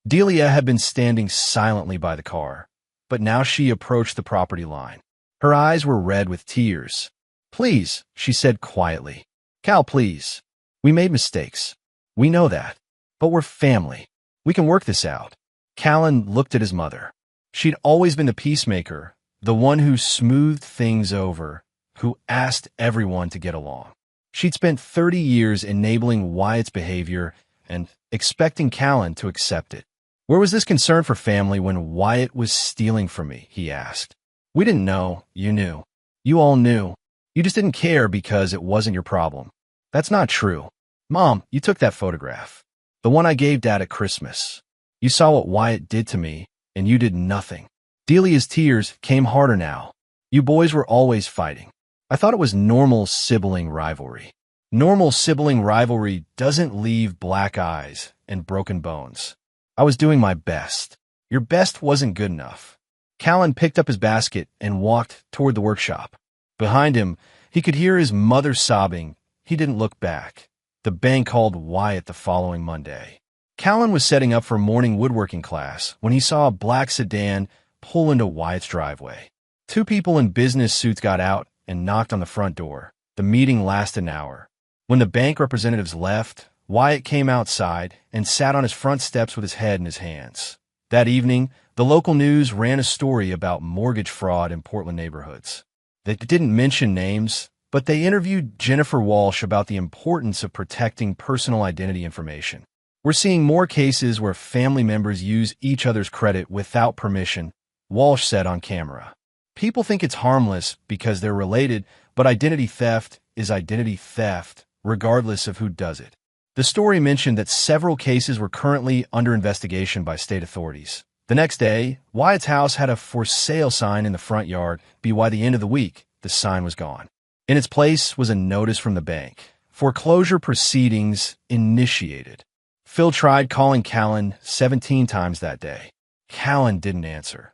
Delia had been standing silently by the car, but now she approached the property line. Her eyes were red with tears. "Please," she said quietly. "Cal, please. We made mistakes. We know that. But we're family. We can work this out." Callan looked at his mother. She'd always been the peacemaker, the one who smoothed things over, who asked everyone to get along. She'd spent 30 years enabling Wyatt's behavior and expecting Callan to accept it. "Where was this concern for family when Wyatt was stealing from me?" he asked. "We didn't know. You knew. You all knew. You just didn't care because it wasn't your problem." "That's not true. Mom, you took that photograph. The one I gave Dad at Christmas. You saw what Wyatt did to me, and you did nothing." Delia's tears came harder now. "You boys were always fighting. I thought it was normal sibling rivalry." "Normal sibling rivalry doesn't leave black eyes and broken bones. I was doing my best. Your best wasn't good enough." Callan picked up his basket and walked toward the workshop. Behind him, he could hear his mother sobbing. He didn't look back. The bank called Wyatt the following Monday. Callan was setting up for morning woodworking class when he saw a black sedan pull into Wyatt's driveway. 2 people in business suits got out and knocked on the front door. The meeting lasted an hour. When the bank representatives left, Wyatt came outside and sat on his front steps with his head in his hands. That evening, the local news ran a story about mortgage fraud in Portland neighborhoods. They didn't mention names, but they interviewed Jennifer Walsh about the importance of protecting personal identity information. "We're seeing more cases where family members use each other's credit without permission," Walsh said on camera. "People think it's harmless because they're related, but identity theft is identity theft, regardless of who does it." The story mentioned that several cases were currently under investigation by state authorities. The next day, Wyatt's house had a for sale sign in the front yard. By the end of the week, the sign was gone. In its place was a notice from the bank. Foreclosure proceedings initiated. Phil tried calling Callan 17 times that day. Callan didn't answer.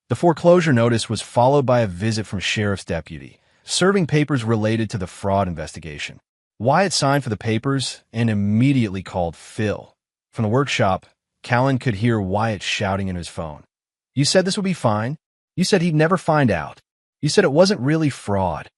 The foreclosure notice was followed by a visit from sheriff's deputy, serving papers related to the fraud investigation. Wyatt signed for the papers and immediately called Phil. From the workshop, Callan could hear Wyatt shouting in his phone. "You said this would be fine. You said he'd never find out. You said it wasn't really fraud."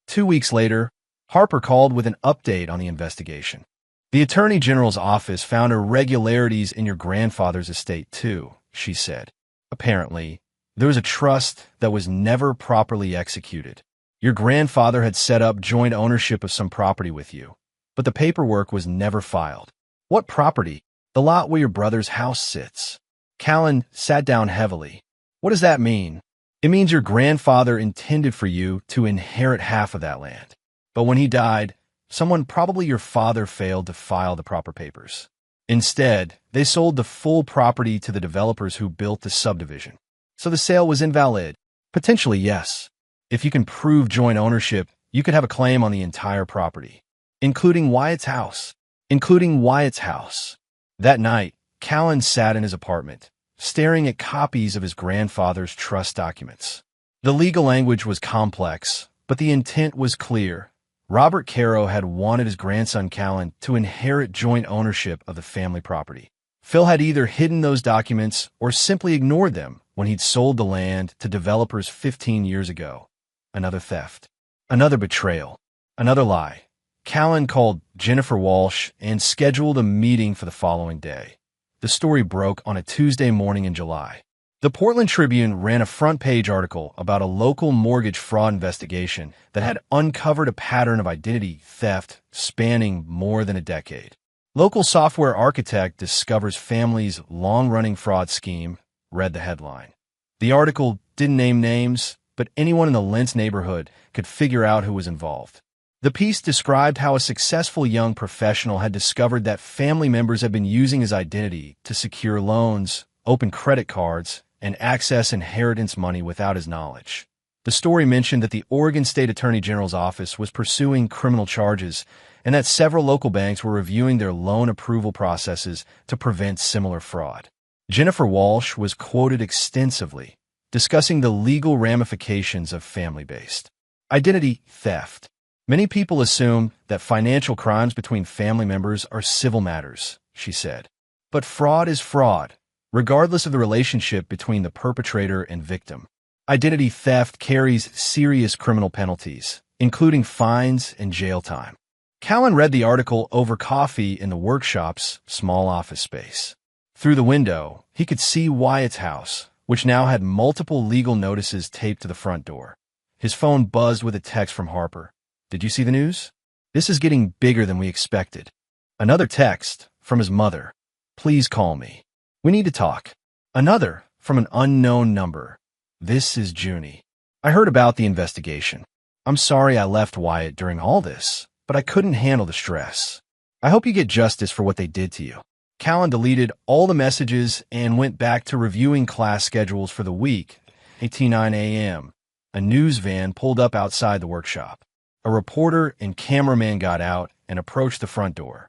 2 weeks later, Harper called with an update on the investigation. "The Attorney General's office found irregularities in your grandfather's estate, too," she said. "Apparently, there was a trust that was never properly executed. Your grandfather had set up joint ownership of some property with you, but the paperwork was never filed." "What property?" "The lot where your brother's house sits." Callan sat down heavily. "What does that mean?" "It means your grandfather intended for you to inherit half of that land. But when he died, someone, probably your father, failed to file the proper papers. Instead, they sold the full property to the developers who built the subdivision. So the sale was invalid." "Potentially, yes. If you can prove joint ownership, you could have a claim on the entire property, including Wyatt's house." "Including Wyatt's house." That night, Callan sat in his apartment, staring at copies of his grandfather's trust documents. The legal language was complex, but the intent was clear. Robert Caro had wanted his grandson Callan to inherit joint ownership of the family property. Phil had either hidden those documents or simply ignored them when he'd sold the land to developers 15 years ago. Another theft. Another betrayal. Another lie. Callan called Jennifer Walsh and scheduled a meeting for the following day. The story broke on a Tuesday morning in July. The Portland Tribune ran a front-page article about a local mortgage fraud investigation that had uncovered a pattern of identity theft spanning more than a decade. "Local software architect discovers family's long-running fraud scheme," read the headline. The article didn't name names, but anyone in the Lentz neighborhood could figure out who was involved. The piece described how a successful young professional had discovered that family members had been using his identity to secure loans, open credit cards, and access inheritance money without his knowledge. The story mentioned that the Oregon State Attorney General's office was pursuing criminal charges and that several local banks were reviewing their loan approval processes to prevent similar fraud. Jennifer Walsh was quoted extensively, discussing the legal ramifications of family-based identity theft. "Many people assume that financial crimes between family members are civil matters," she said. "But fraud is fraud, regardless of the relationship between the perpetrator and victim. Identity theft carries serious criminal penalties, including fines and jail time." Callan read the article over coffee in the workshop's small office space. Through the window, he could see Wyatt's house, which now had multiple legal notices taped to the front door. His phone buzzed with a text from Harper. "Did you see the news? This is getting bigger than we expected." Another text from his mother. "Please call me. We need to talk." Another from an unknown number. "This is Junie. I heard about the investigation. I'm sorry I left Wyatt during all this, but I couldn't handle the stress. I hope you get justice for what they did to you." Callan deleted all the messages and went back to reviewing class schedules for the week. 8:09 a.m. A news van pulled up outside the workshop. A reporter and cameraman got out and approached the front door.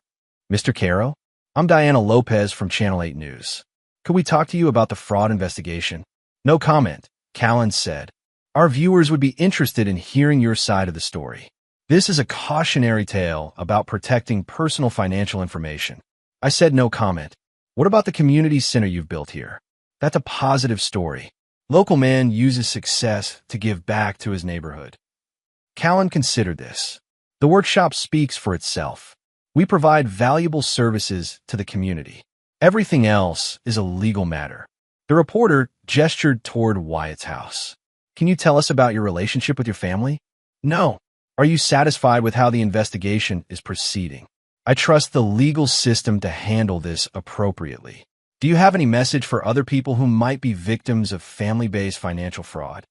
"Mr. Caro? I'm Diana Lopez from Channel 8 News. Could we talk to you about the fraud investigation?" "No comment," Callan said. "Our viewers would be interested in hearing your side of the story. This is a cautionary tale about protecting personal financial information." I said no comment. "What about the community center you've built here?" "That's a positive story. Local man uses success to give back to his neighborhood." Callan considered this. "The workshop speaks for itself. We provide valuable services to the community. Everything else is a legal matter." The reporter gestured toward Wyatt's house. "Can you tell us about your relationship with your family?" "No." "Are you satisfied with how the investigation is proceeding?" "I trust the legal system to handle this appropriately." "Do you have any message for other people who might be victims of family-based financial fraud?"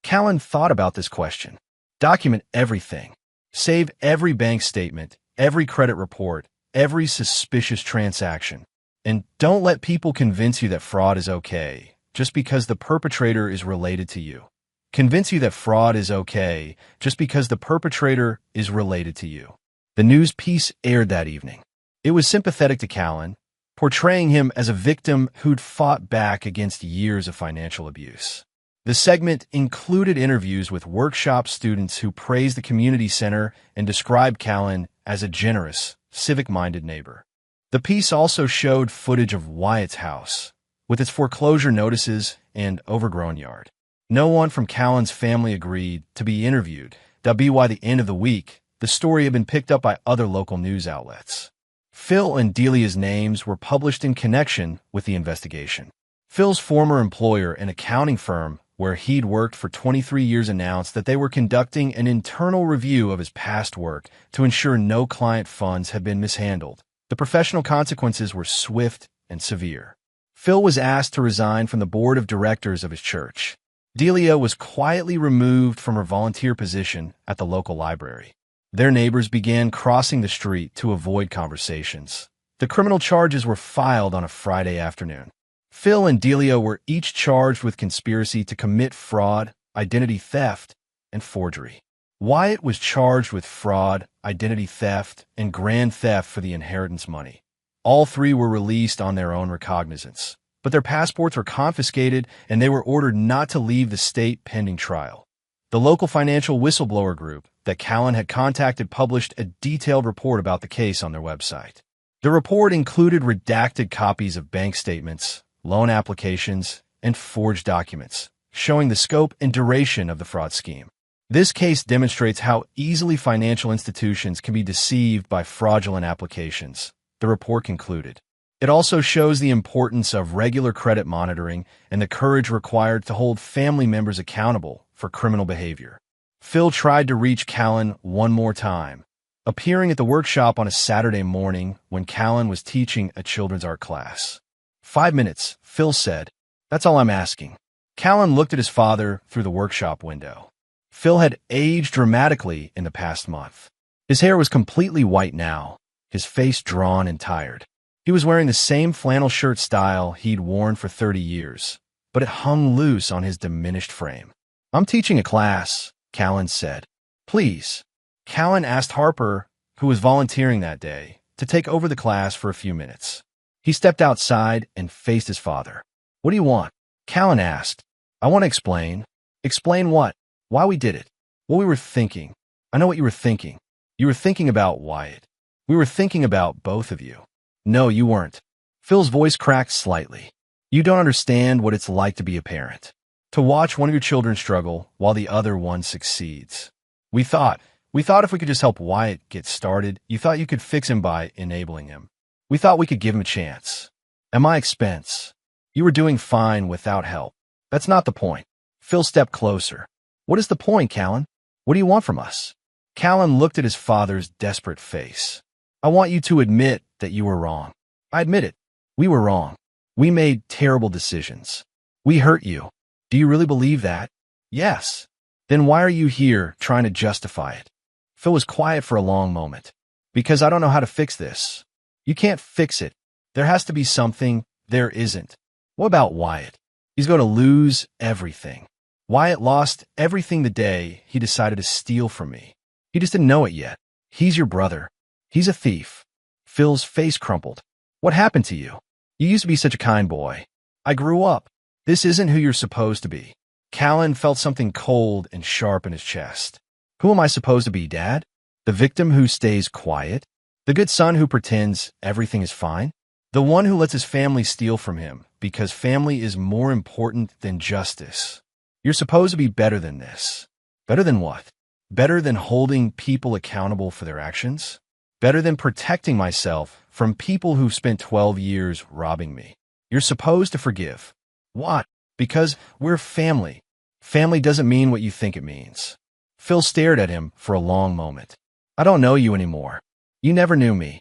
Callan thought about this question. Document everything. Save every bank statement, every credit report, every suspicious transaction. And don't let people convince you that fraud is okay, just because the perpetrator is related to you. convince you that fraud is okay just because the perpetrator is related to you. The news piece aired that evening. It was sympathetic to Callan, portraying him as a victim who'd fought back against years of financial abuse. The segment included interviews with workshop students who praised the community center and described Callan as a generous, civic-minded neighbor. The piece also showed footage of Wyatt's house, with its foreclosure notices and overgrown yard. No one from Callan's family agreed to be interviewed. By the end of the week, the story had been picked up by other local news outlets. Phil and Delia's names were published in connection with the investigation. Phil's former employer, an accounting firm where he'd worked for 23 years, announced that they were conducting an internal review of his past work to ensure no client funds had been mishandled. The professional consequences were swift and severe. Phil was asked to resign from the board of directors of his church. Delia was quietly removed from her volunteer position at the local library. Their neighbors began crossing the street to avoid conversations. The criminal charges were filed on a Friday afternoon. Phil and Delia were each charged with conspiracy to commit fraud, identity theft, and forgery. Wyatt was charged with fraud, identity theft, and grand theft for the inheritance money. All three were released on their own recognizance, but their passports were confiscated and they were ordered not to leave the state pending trial. The local financial whistleblower group that Callan had contacted published a detailed report about the case on their website. The report included redacted copies of bank statements, loan applications, and forged documents, showing the scope and duration of the fraud scheme. This case demonstrates how easily financial institutions can be deceived by fraudulent applications, the report concluded. It also shows the importance of regular credit monitoring and the courage required to hold family members accountable for criminal behavior. Phil tried to reach Callan one more time, appearing at the workshop on a Saturday morning when Callan was teaching a children's art class. 5 minutes, Phil said. That's all I'm asking. Callan looked at his father through the workshop window. Phil had aged dramatically in the past month. His hair was completely white now, his face drawn and tired. He was wearing the same flannel shirt style he'd worn for 30 years, but it hung loose on his diminished frame. I'm teaching a class, Callan said. Please. Callan asked Harper, who was volunteering that day, to take over the class for a few minutes. He stepped outside and faced his father. What do you want? Callan asked. I want to explain. Explain what? Why we did it. What we were thinking. I know what you were thinking. You were thinking about Wyatt. We were thinking about both of you. No, you weren't. Phil's voice cracked slightly. You don't understand what it's like to be a parent. To watch one of your children struggle while the other one succeeds. We thought if we could just help Wyatt get started, you thought you could fix him by enabling him. We thought we could give him a chance. At my expense. You were doing fine without help. That's not the point. Phil stepped closer. What is the point, Callan? What do you want from us? Callan looked at his father's desperate face. I want you to admit that you were wrong. I admit it. We were wrong. We made terrible decisions. We hurt you. Do you really believe that? Yes. Then why are you here trying to justify it? Phil was quiet for a long moment. Because I don't know how to fix this. You can't fix it. There has to be something. There isn't. What about Wyatt? He's going to lose everything. Wyatt lost everything the day he decided to steal from me. He just didn't know it yet. He's your brother. He's a thief. Phil's face crumpled. What happened to you? You used to be such a kind boy. I grew up. This isn't who you're supposed to be. Callan felt something cold and sharp in his chest. Who am I supposed to be, Dad? The victim who stays quiet? The good son who pretends everything is fine? The one who lets his family steal from him because family is more important than justice? You're supposed to be better than this. Better than what? Better than holding people accountable for their actions? Better than protecting myself from people who've spent 12 years robbing me? You're supposed to forgive. What? Because we're family. Family doesn't mean what you think it means. Phil stared at him for a long moment. I don't know you anymore. You never knew me.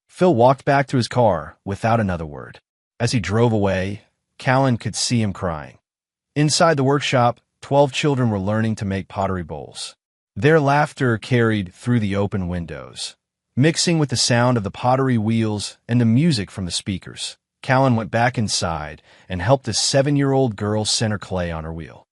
Phil walked back to his car without another word. As he drove away, Callan could see him crying. Inside the workshop, 12 children were learning to make pottery bowls. Their laughter carried through the open windows, mixing with the sound of the pottery wheels and the music from the speakers. Callan went back inside and helped a 7-year-old girl center clay on her wheel.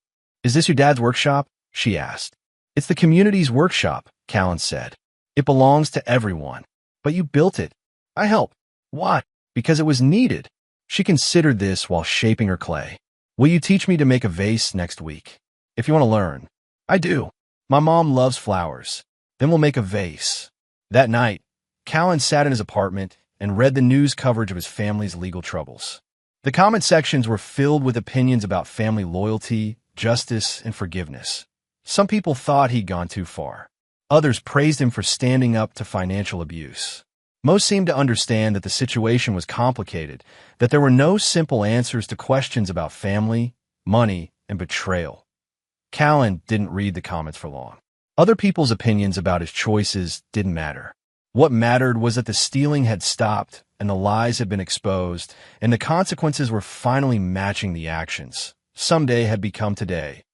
Is this your dad's workshop? She asked. It's the community's workshop, Callan said. It belongs to everyone. But you built it. I helped. Why? Because it was needed. She considered this while shaping her clay. Will you teach me to make a vase next week? If you want to learn. I do. My mom loves flowers. Then we'll make a vase. That night, Callan sat in his apartment and read the news coverage of his family's legal troubles. The comment sections were filled with opinions about family loyalty, justice, and forgiveness. Some people thought he'd gone too far. Others praised him for standing up to financial abuse. Most seemed to understand that the situation was complicated, that there were no simple answers to questions about family, money, and betrayal. Callan didn't read the comments for long. Other people's opinions about his choices didn't matter. What mattered was that the stealing had stopped and the lies had been exposed, and the consequences were finally matching the actions. Someday had become today.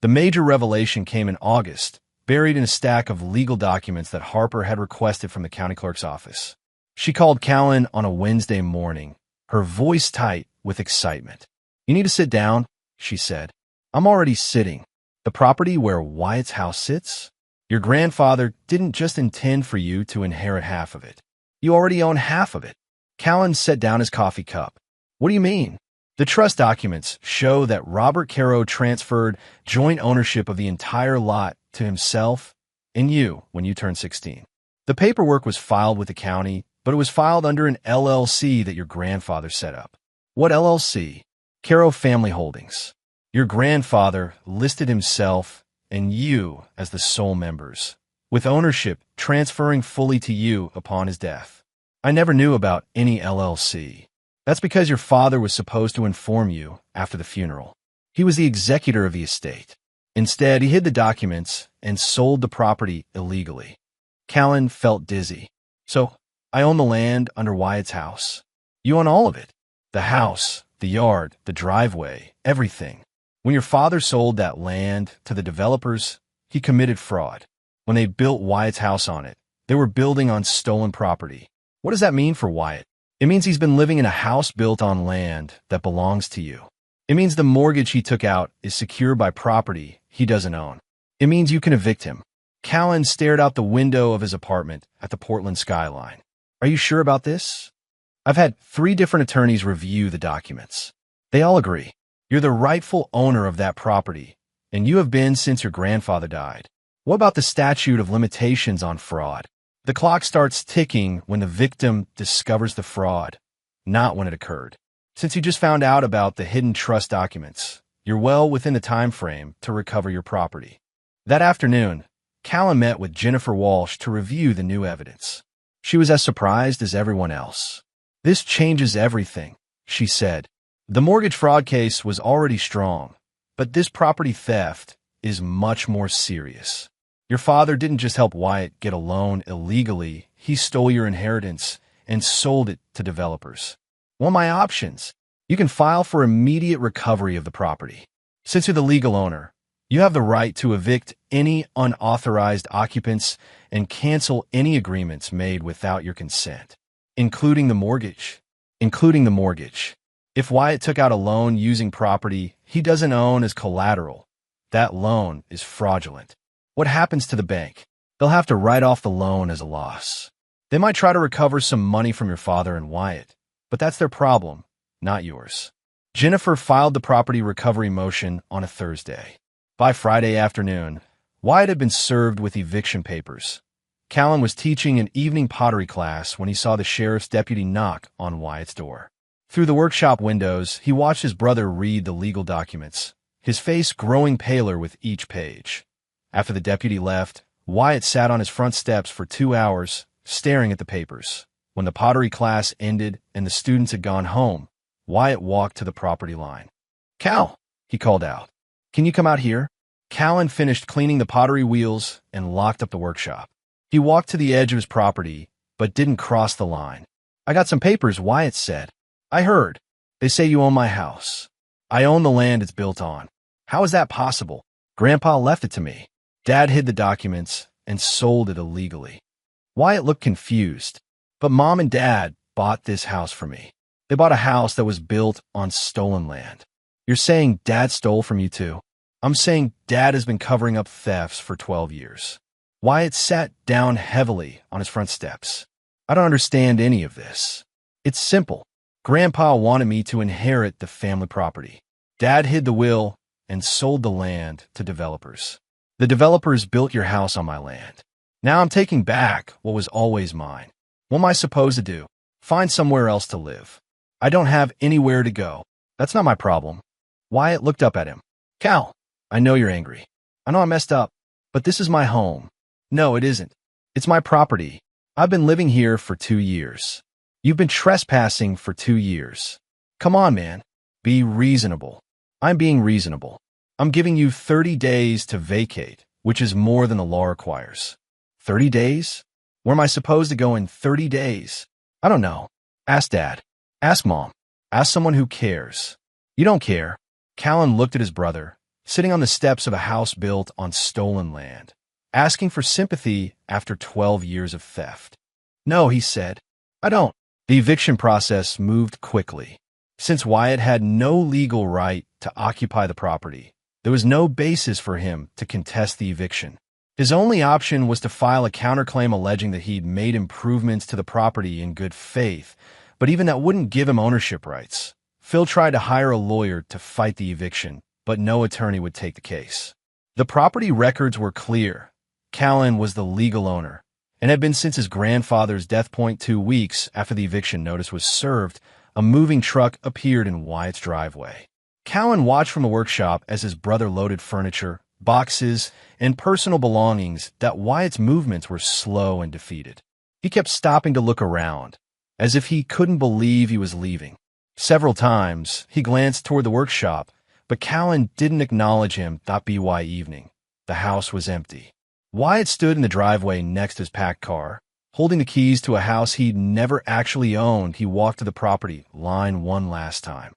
The major revelation came in August, buried in a stack of legal documents that Harper had requested from the county clerk's office. She called Callan on a Wednesday morning, her voice tight with excitement. You need to sit down, she said. I'm already sitting. The property where Wyatt's house sits? Your grandfather didn't just intend for you to inherit half of it. You already own half of it. Callan set down his coffee cup. What do you mean? The trust documents show that Robert Caro transferred joint ownership of the entire lot to himself and you when you turned 16. The paperwork was filed with the county, but it was filed under an LLC that your grandfather set up. What LLC? Caro Family Holdings. Your grandfather listed himself and you as the sole members, with ownership transferring fully to you upon his death. I never knew about any LLC. That's because your father was supposed to inform you after the funeral. He was the executor of the estate. Instead, he hid the documents and sold the property illegally. Callan felt dizzy. So, I own the land under Wyatt's house. You own all of it. The house, the yard, the driveway, everything. When your father sold that land to the developers, he committed fraud. When they built Wyatt's house on it, they were building on stolen property. What does that mean for Wyatt? It means he's been living in a house built on land that belongs to you. It means the mortgage he took out is secured by property he doesn't own. It means you can evict him. Callan stared out the window of his apartment at the Portland skyline. Are you sure about this? I've had 3 different attorneys review the documents. They all agree. You're the rightful owner of that property, and you have been since your grandfather died. What about the statute of limitations on fraud? The clock starts ticking when the victim discovers the fraud, not when it occurred. Since you just found out about the hidden trust documents, you're well within the time frame to recover your property. That afternoon, Callan met with Jennifer Walsh to review the new evidence. She was as surprised as everyone else. This changes everything, she said. The mortgage fraud case was already strong, but this property theft is much more serious. Your father didn't just help Wyatt get a loan illegally, he stole your inheritance and sold it to developers. Well, my options. You can file for immediate recovery of the property. Since you're the legal owner, you have the right to evict any unauthorized occupants and cancel any agreements made without your consent, including the mortgage. If Wyatt took out a loan using property he doesn't own as collateral, that loan is fraudulent. What happens to the bank? They'll have to write off the loan as a loss. They might try to recover some money from your father and Wyatt, but that's their problem, not yours. Jennifer filed the property recovery motion on a Thursday. By Friday afternoon, Wyatt had been served with eviction papers. Callan was teaching an evening pottery class when he saw the sheriff's deputy knock on Wyatt's door. Through the workshop windows, he watched his brother read the legal documents, his face growing paler with each page. After the deputy left, Wyatt sat on his front steps for 2 hours, staring at the papers. When the pottery class ended and the students had gone home, Wyatt walked to the property line. Cal, he called out. Can you come out here? Callan finished cleaning the pottery wheels and locked up the workshop. He walked to the edge of his property, but didn't cross the line. I got some papers, Wyatt said. I heard. They say you own my house. I own the land it's built on. How is that possible? Grandpa left it to me. Dad hid the documents and sold it illegally. Wyatt looked confused. But Mom and Dad bought this house for me. They bought a house that was built on stolen land. You're saying Dad stole from you too? I'm saying Dad has been covering up thefts for 12 years. Wyatt sat down heavily on his front steps. I don't understand any of this. It's simple. Grandpa wanted me to inherit the family property. Dad hid the will and sold the land to developers. The developers built your house on my land. Now I'm taking back what was always mine. What am I supposed to do? Find somewhere else to live. I don't have anywhere to go. That's not my problem. Wyatt looked up at him. Cal, I know you're angry. I know I messed up, but this is my home. No, it isn't. It's my property. I've been living here for 2 years. You've been trespassing for 2 years. Come on, man. Be reasonable. I'm being reasonable. I'm giving you 30 days to vacate, which is more than the law requires. 30 days? Where am I supposed to go in 30 days? I don't know. Ask Dad. Ask Mom. Ask someone who cares. You don't care. Callan looked at his brother, sitting on the steps of a house built on stolen land, asking for sympathy after 12 years of theft. No, he said. I don't. The eviction process moved quickly. Since Wyatt had no legal right to occupy the property, there was no basis for him to contest the eviction. His only option was to file a counterclaim alleging that he'd made improvements to the property in good faith, but even that wouldn't give him ownership rights. Phil tried to hire a lawyer to fight the eviction, but no attorney would take the case. The property records were clear. Callan was the legal owner, and had been since his grandfather's death. 2 weeks after the eviction notice was served, a moving truck appeared in Wyatt's driveway. Callan watched from the workshop as his brother loaded furniture, boxes, and personal belongings that Wyatt's movements were slow and defeated. He kept stopping to look around, as if he couldn't believe he was leaving. Several times, he glanced toward the workshop, but Callan didn't acknowledge him. By evening, the house was empty. Wyatt stood in the driveway next to his packed car, holding the keys to a house he'd never actually owned. He walked to the property line one last time.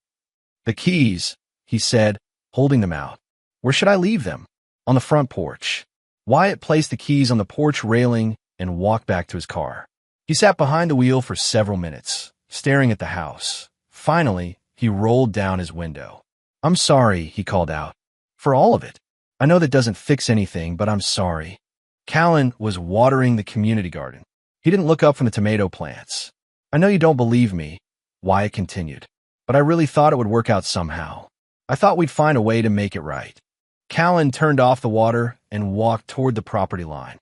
The keys, he said, holding them out. Where should I leave them? On the front porch. Wyatt placed the keys on the porch railing and walked back to his car. He sat behind the wheel for several minutes, staring at the house. Finally, he rolled down his window. I'm sorry, he called out. For all of it. I know that doesn't fix anything, but I'm sorry. Callan was watering the community garden. He didn't look up from the tomato plants. I know you don't believe me, Wyatt continued, but I really thought it would work out somehow. I thought we'd find a way to make it right. Callan turned off the water and walked toward the property line.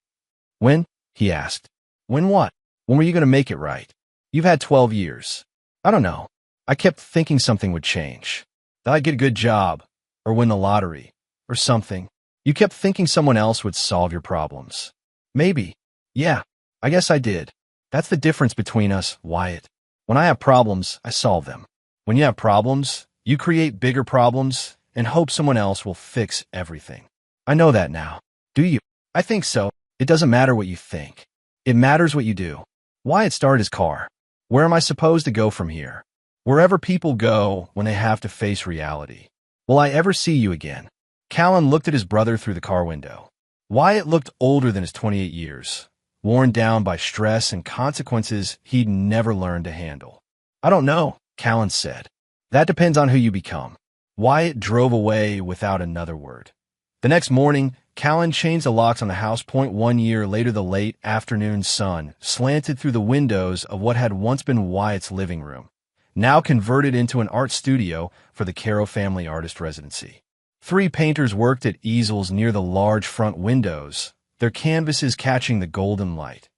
When? He asked. When what? When were you going to make it right? You've had 12 years. I don't know. I kept thinking something would change. That I'd get a good job, or win the lottery, or something. You kept thinking someone else would solve your problems. Maybe. Yeah, I guess I did. That's the difference between us, Wyatt. When I have problems, I solve them. When you have problems, you create bigger problems and hope someone else will fix everything. I know that now. Do you? I think so. It doesn't matter what you think. It matters what you do. Wyatt started his car. Where am I supposed to go from here? Wherever people go when they have to face reality. Will I ever see you again? Callan looked at his brother through the car window. Wyatt looked older than his 28 years, worn down by stress and consequences he'd never learned to handle. I don't know, Callan said. That depends on who you become. Wyatt drove away without another word. The next morning, Callan changed the locks on the house. 1 year later, the late afternoon sun slanted through the windows of what had once been Wyatt's living room, now converted into an art studio for the Caro family artist residency. 3 painters worked at easels near the large front windows, their canvases catching the golden light.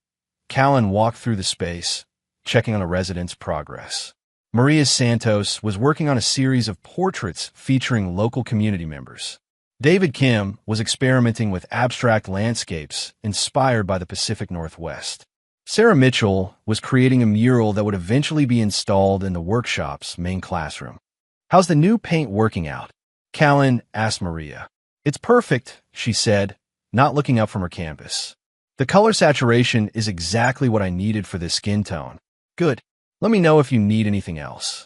Callan walked through the space, checking on the residents' progress. Maria Santos was working on a series of portraits featuring local community members. David Kim was experimenting with abstract landscapes inspired by the Pacific Northwest. Sarah Mitchell was creating a mural that would eventually be installed in the workshop's main classroom. How's the new paint working out? Callan asked Maria. It's perfect, she said, not looking up from her canvas. The color saturation is exactly what I needed for this skin tone. Good. Let me know if you need anything else.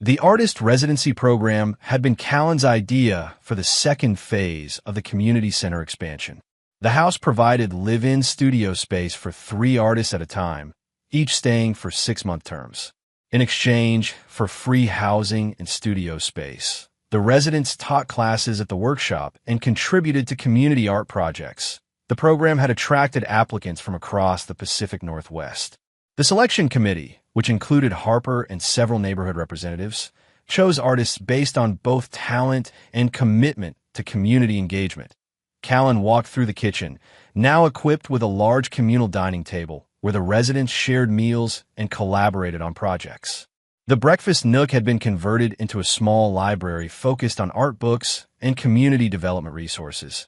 The artist residency program had been Callan's idea for the second phase of the community center expansion. The house provided live-in studio space for 3 artists at a time, each staying for 6-month terms. In exchange for free housing and studio space, The residents taught classes at the workshop and contributed to community art projects. The program had attracted applicants from across the Pacific Northwest. The selection committee, which included Harper and several neighborhood representatives, chose artists based on both talent and commitment to community engagement. Callan walked through the kitchen, now equipped with a large communal dining table, where the residents shared meals and collaborated on projects. The breakfast nook had been converted into a small library focused on art books and community development resources.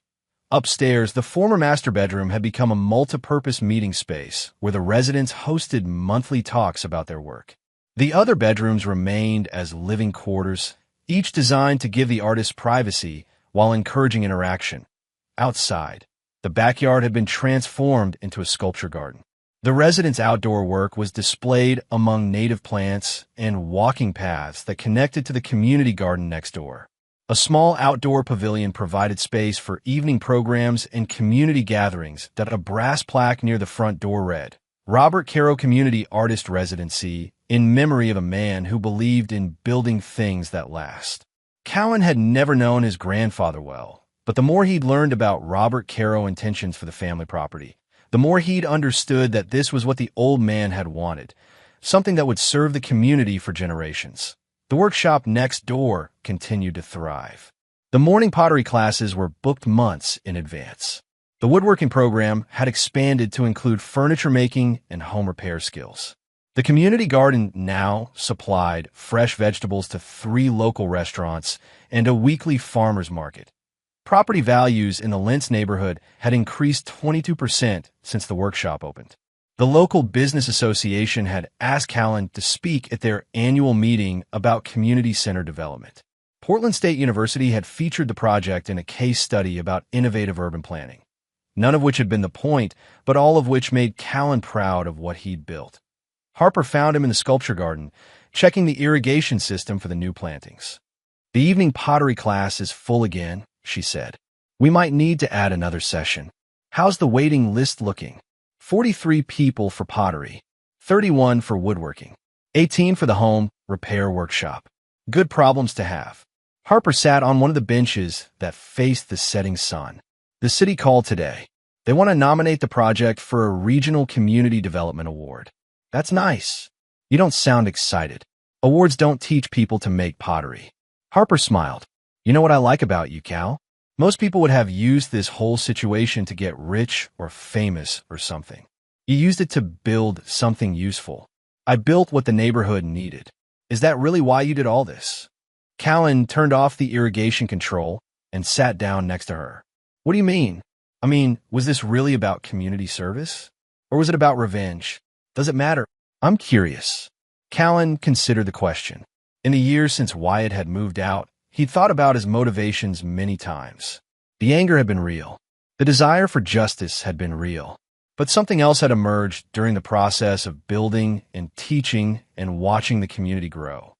Upstairs, the former master bedroom had become a multi-purpose meeting space where the residents hosted monthly talks about their work. The other bedrooms remained as living quarters, each designed to give the artists privacy while encouraging interaction. Outside, the backyard had been transformed into a sculpture garden. The residents' outdoor work was displayed among native plants and walking paths that connected to the community garden next door. A small outdoor pavilion provided space for evening programs and community gatherings that a brass plaque near the front door read, Robert Caro Community Artist Residency, in memory of a man who believed in building things that last. Callan had never known his grandfather well, but the more he'd learned about Robert Caro intentions for the family property, the more he'd understood that this was what the old man had wanted, something that would serve the community for generations. The workshop next door continued to thrive. The morning pottery classes were booked months in advance. The woodworking program had expanded to include furniture making and home repair skills. The community garden now supplied fresh vegetables to 3 local restaurants and a weekly farmers market. Property values in the Lentz neighborhood had increased 22% since the workshop opened. The local business association had asked Callan to speak at their annual meeting about community center development. Portland State University had featured the project in a case study about innovative urban planning, none of which had been the point, but all of which made Callan proud of what he'd built. Harper found him in the sculpture garden, checking the irrigation system for the new plantings. The evening pottery class is full again, she said. We might need to add another session. How's the waiting list looking? 43 people for pottery, 31 for woodworking, 18 for the home repair workshop. Good problems to have. Harper sat on one of the benches that faced the setting sun. The city called today. They want to nominate the project for a Regional Community Development Award. That's nice. You don't sound excited. Awards don't teach people to make pottery. Harper smiled. You know what I like about you, Cal? Most people would have used this whole situation to get rich or famous or something. You used it to build something useful. I built what the neighborhood needed. Is that really why you did all this? Callan turned off the irrigation control and sat down next to her. What do you mean? Was this really about community service? Or was it about revenge? Does it matter? I'm curious. Callan considered the question. In the years since Wyatt had moved out, he'd thought about his motivations many times. The anger had been real. The desire for justice had been real. But something else had emerged during the process of building and teaching and watching the community grow.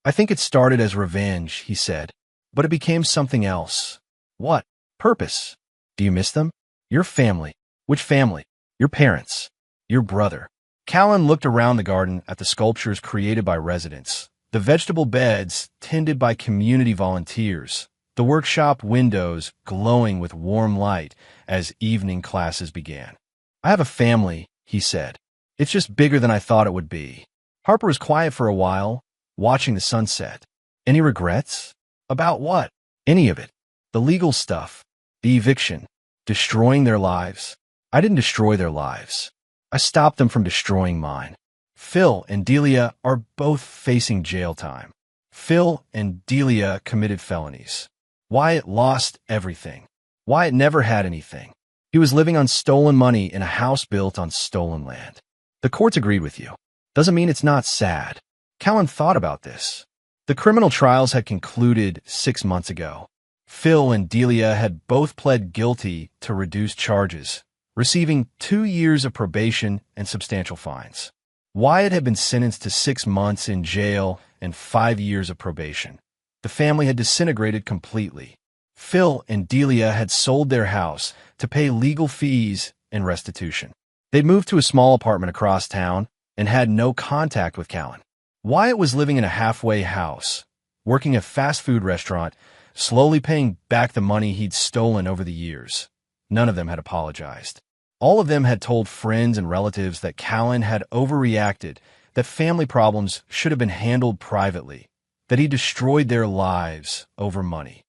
I think it started as revenge, he said, but it became something else. What? Purpose. Do you miss them? Your family. Which family? Your parents. Your brother. Callan looked around the garden at the sculptures created by residents, the vegetable beds tended by community volunteers, the workshop windows glowing with warm light as evening classes began. I have a family, he said. It's just bigger than I thought it would be. Harper was quiet for a while, watching the sunset. Any regrets? About what? Any of it. The legal stuff. The eviction. Destroying their lives. I didn't destroy their lives. I stopped them from destroying mine. Phil and Delia are both facing jail time. Phil and Delia committed felonies. Wyatt lost everything. Wyatt never had anything. He was living on stolen money in a house built on stolen land. The courts agreed with you. Doesn't mean it's not sad. Callan thought about this. The criminal trials had concluded 6 months ago. Phil and Delia had both pled guilty to reduced charges, receiving 2 years of probation and substantial fines. Wyatt had been sentenced to 6 months in jail and 5 years of probation. The family had disintegrated completely. Phil and Delia had sold their house to pay legal fees and restitution. They'd moved to a small apartment across town and had no contact with Callan. Wyatt was living in a halfway house, working a fast food restaurant, slowly paying back the money he'd stolen over the years. None of them had apologized. All of them had told friends and relatives that Callan had overreacted, that family problems should have been handled privately, that he destroyed their lives over money.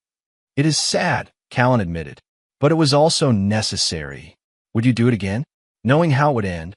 "It is sad," Callan admitted, "but it was also necessary." Would you do it again? Knowing how it would end,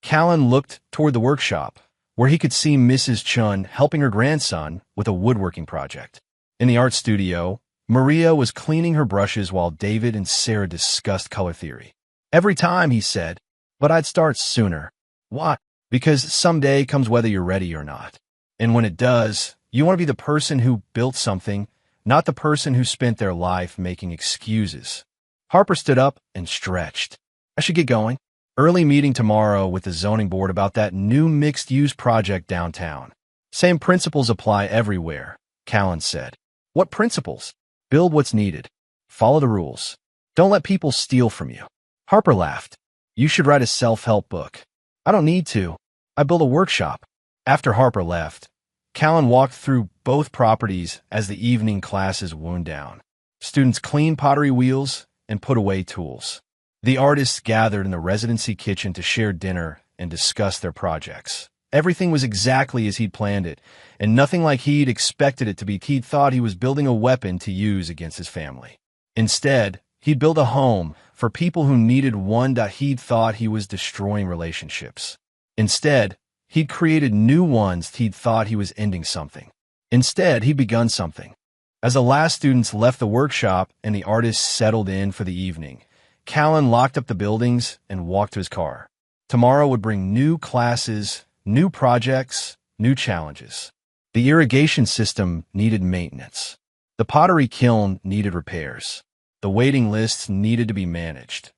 Callan looked toward the workshop, where he could see Mrs. Chun helping her grandson with a woodworking project. In the art studio, Maria was cleaning her brushes while David and Sarah discussed color theory. "Every time," he said, "but I'd start sooner." "Why?" "Because someday comes whether you're ready or not. And when it does, you want to be the person who built something, not the person who spent their life making excuses." Harper stood up and stretched. "I should get going. Early meeting tomorrow with the zoning board about that new mixed-use project downtown." "Same principles apply everywhere," Callan said. "What principles?" "Build what's needed. Follow the rules. Don't let people steal from you." Harper laughed. "You should write a self-help book." "I don't need to. I built a workshop." After Harper left, Callan walked through both properties as the evening classes wound down. Students cleaned pottery wheels and put away tools. The artists gathered in the residency kitchen to share dinner and discuss their projects. Everything was exactly as he'd planned it, and nothing like he'd expected it to be. He'd thought he was building a weapon to use against his family. Instead, he'd built a home for people who needed one. He'd thought he was destroying relationships. Instead, he'd created new ones. He'd thought he was ending something. Instead, he'd begun something. As the last students left the workshop and the artists settled in for the evening, Callan locked up the buildings and walked to his car. Tomorrow would bring new classes, new projects, new challenges. The irrigation system needed maintenance. The pottery kiln needed repairs. The waiting lists needed to be managed.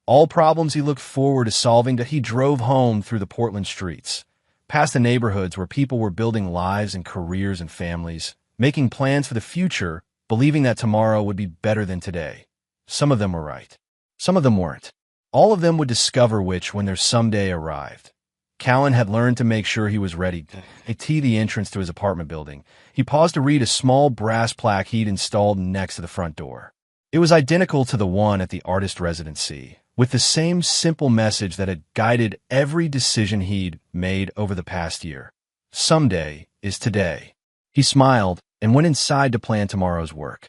All problems he looked forward to solving. He drove home through the Portland streets, past the neighborhoods where people were building lives and careers and families, making plans for the future, believing that tomorrow would be better than today. Some of them were right. Some of them weren't. All of them would discover which when their someday arrived. Callan had learned to make sure he was ready. At the entrance to his apartment building, he paused to read a small brass plaque he'd installed next to the front door. It was identical to the one at the artist residency, with the same simple message that had guided every decision he'd made over the past year. Someday is today. He smiled and went inside to plan tomorrow's work.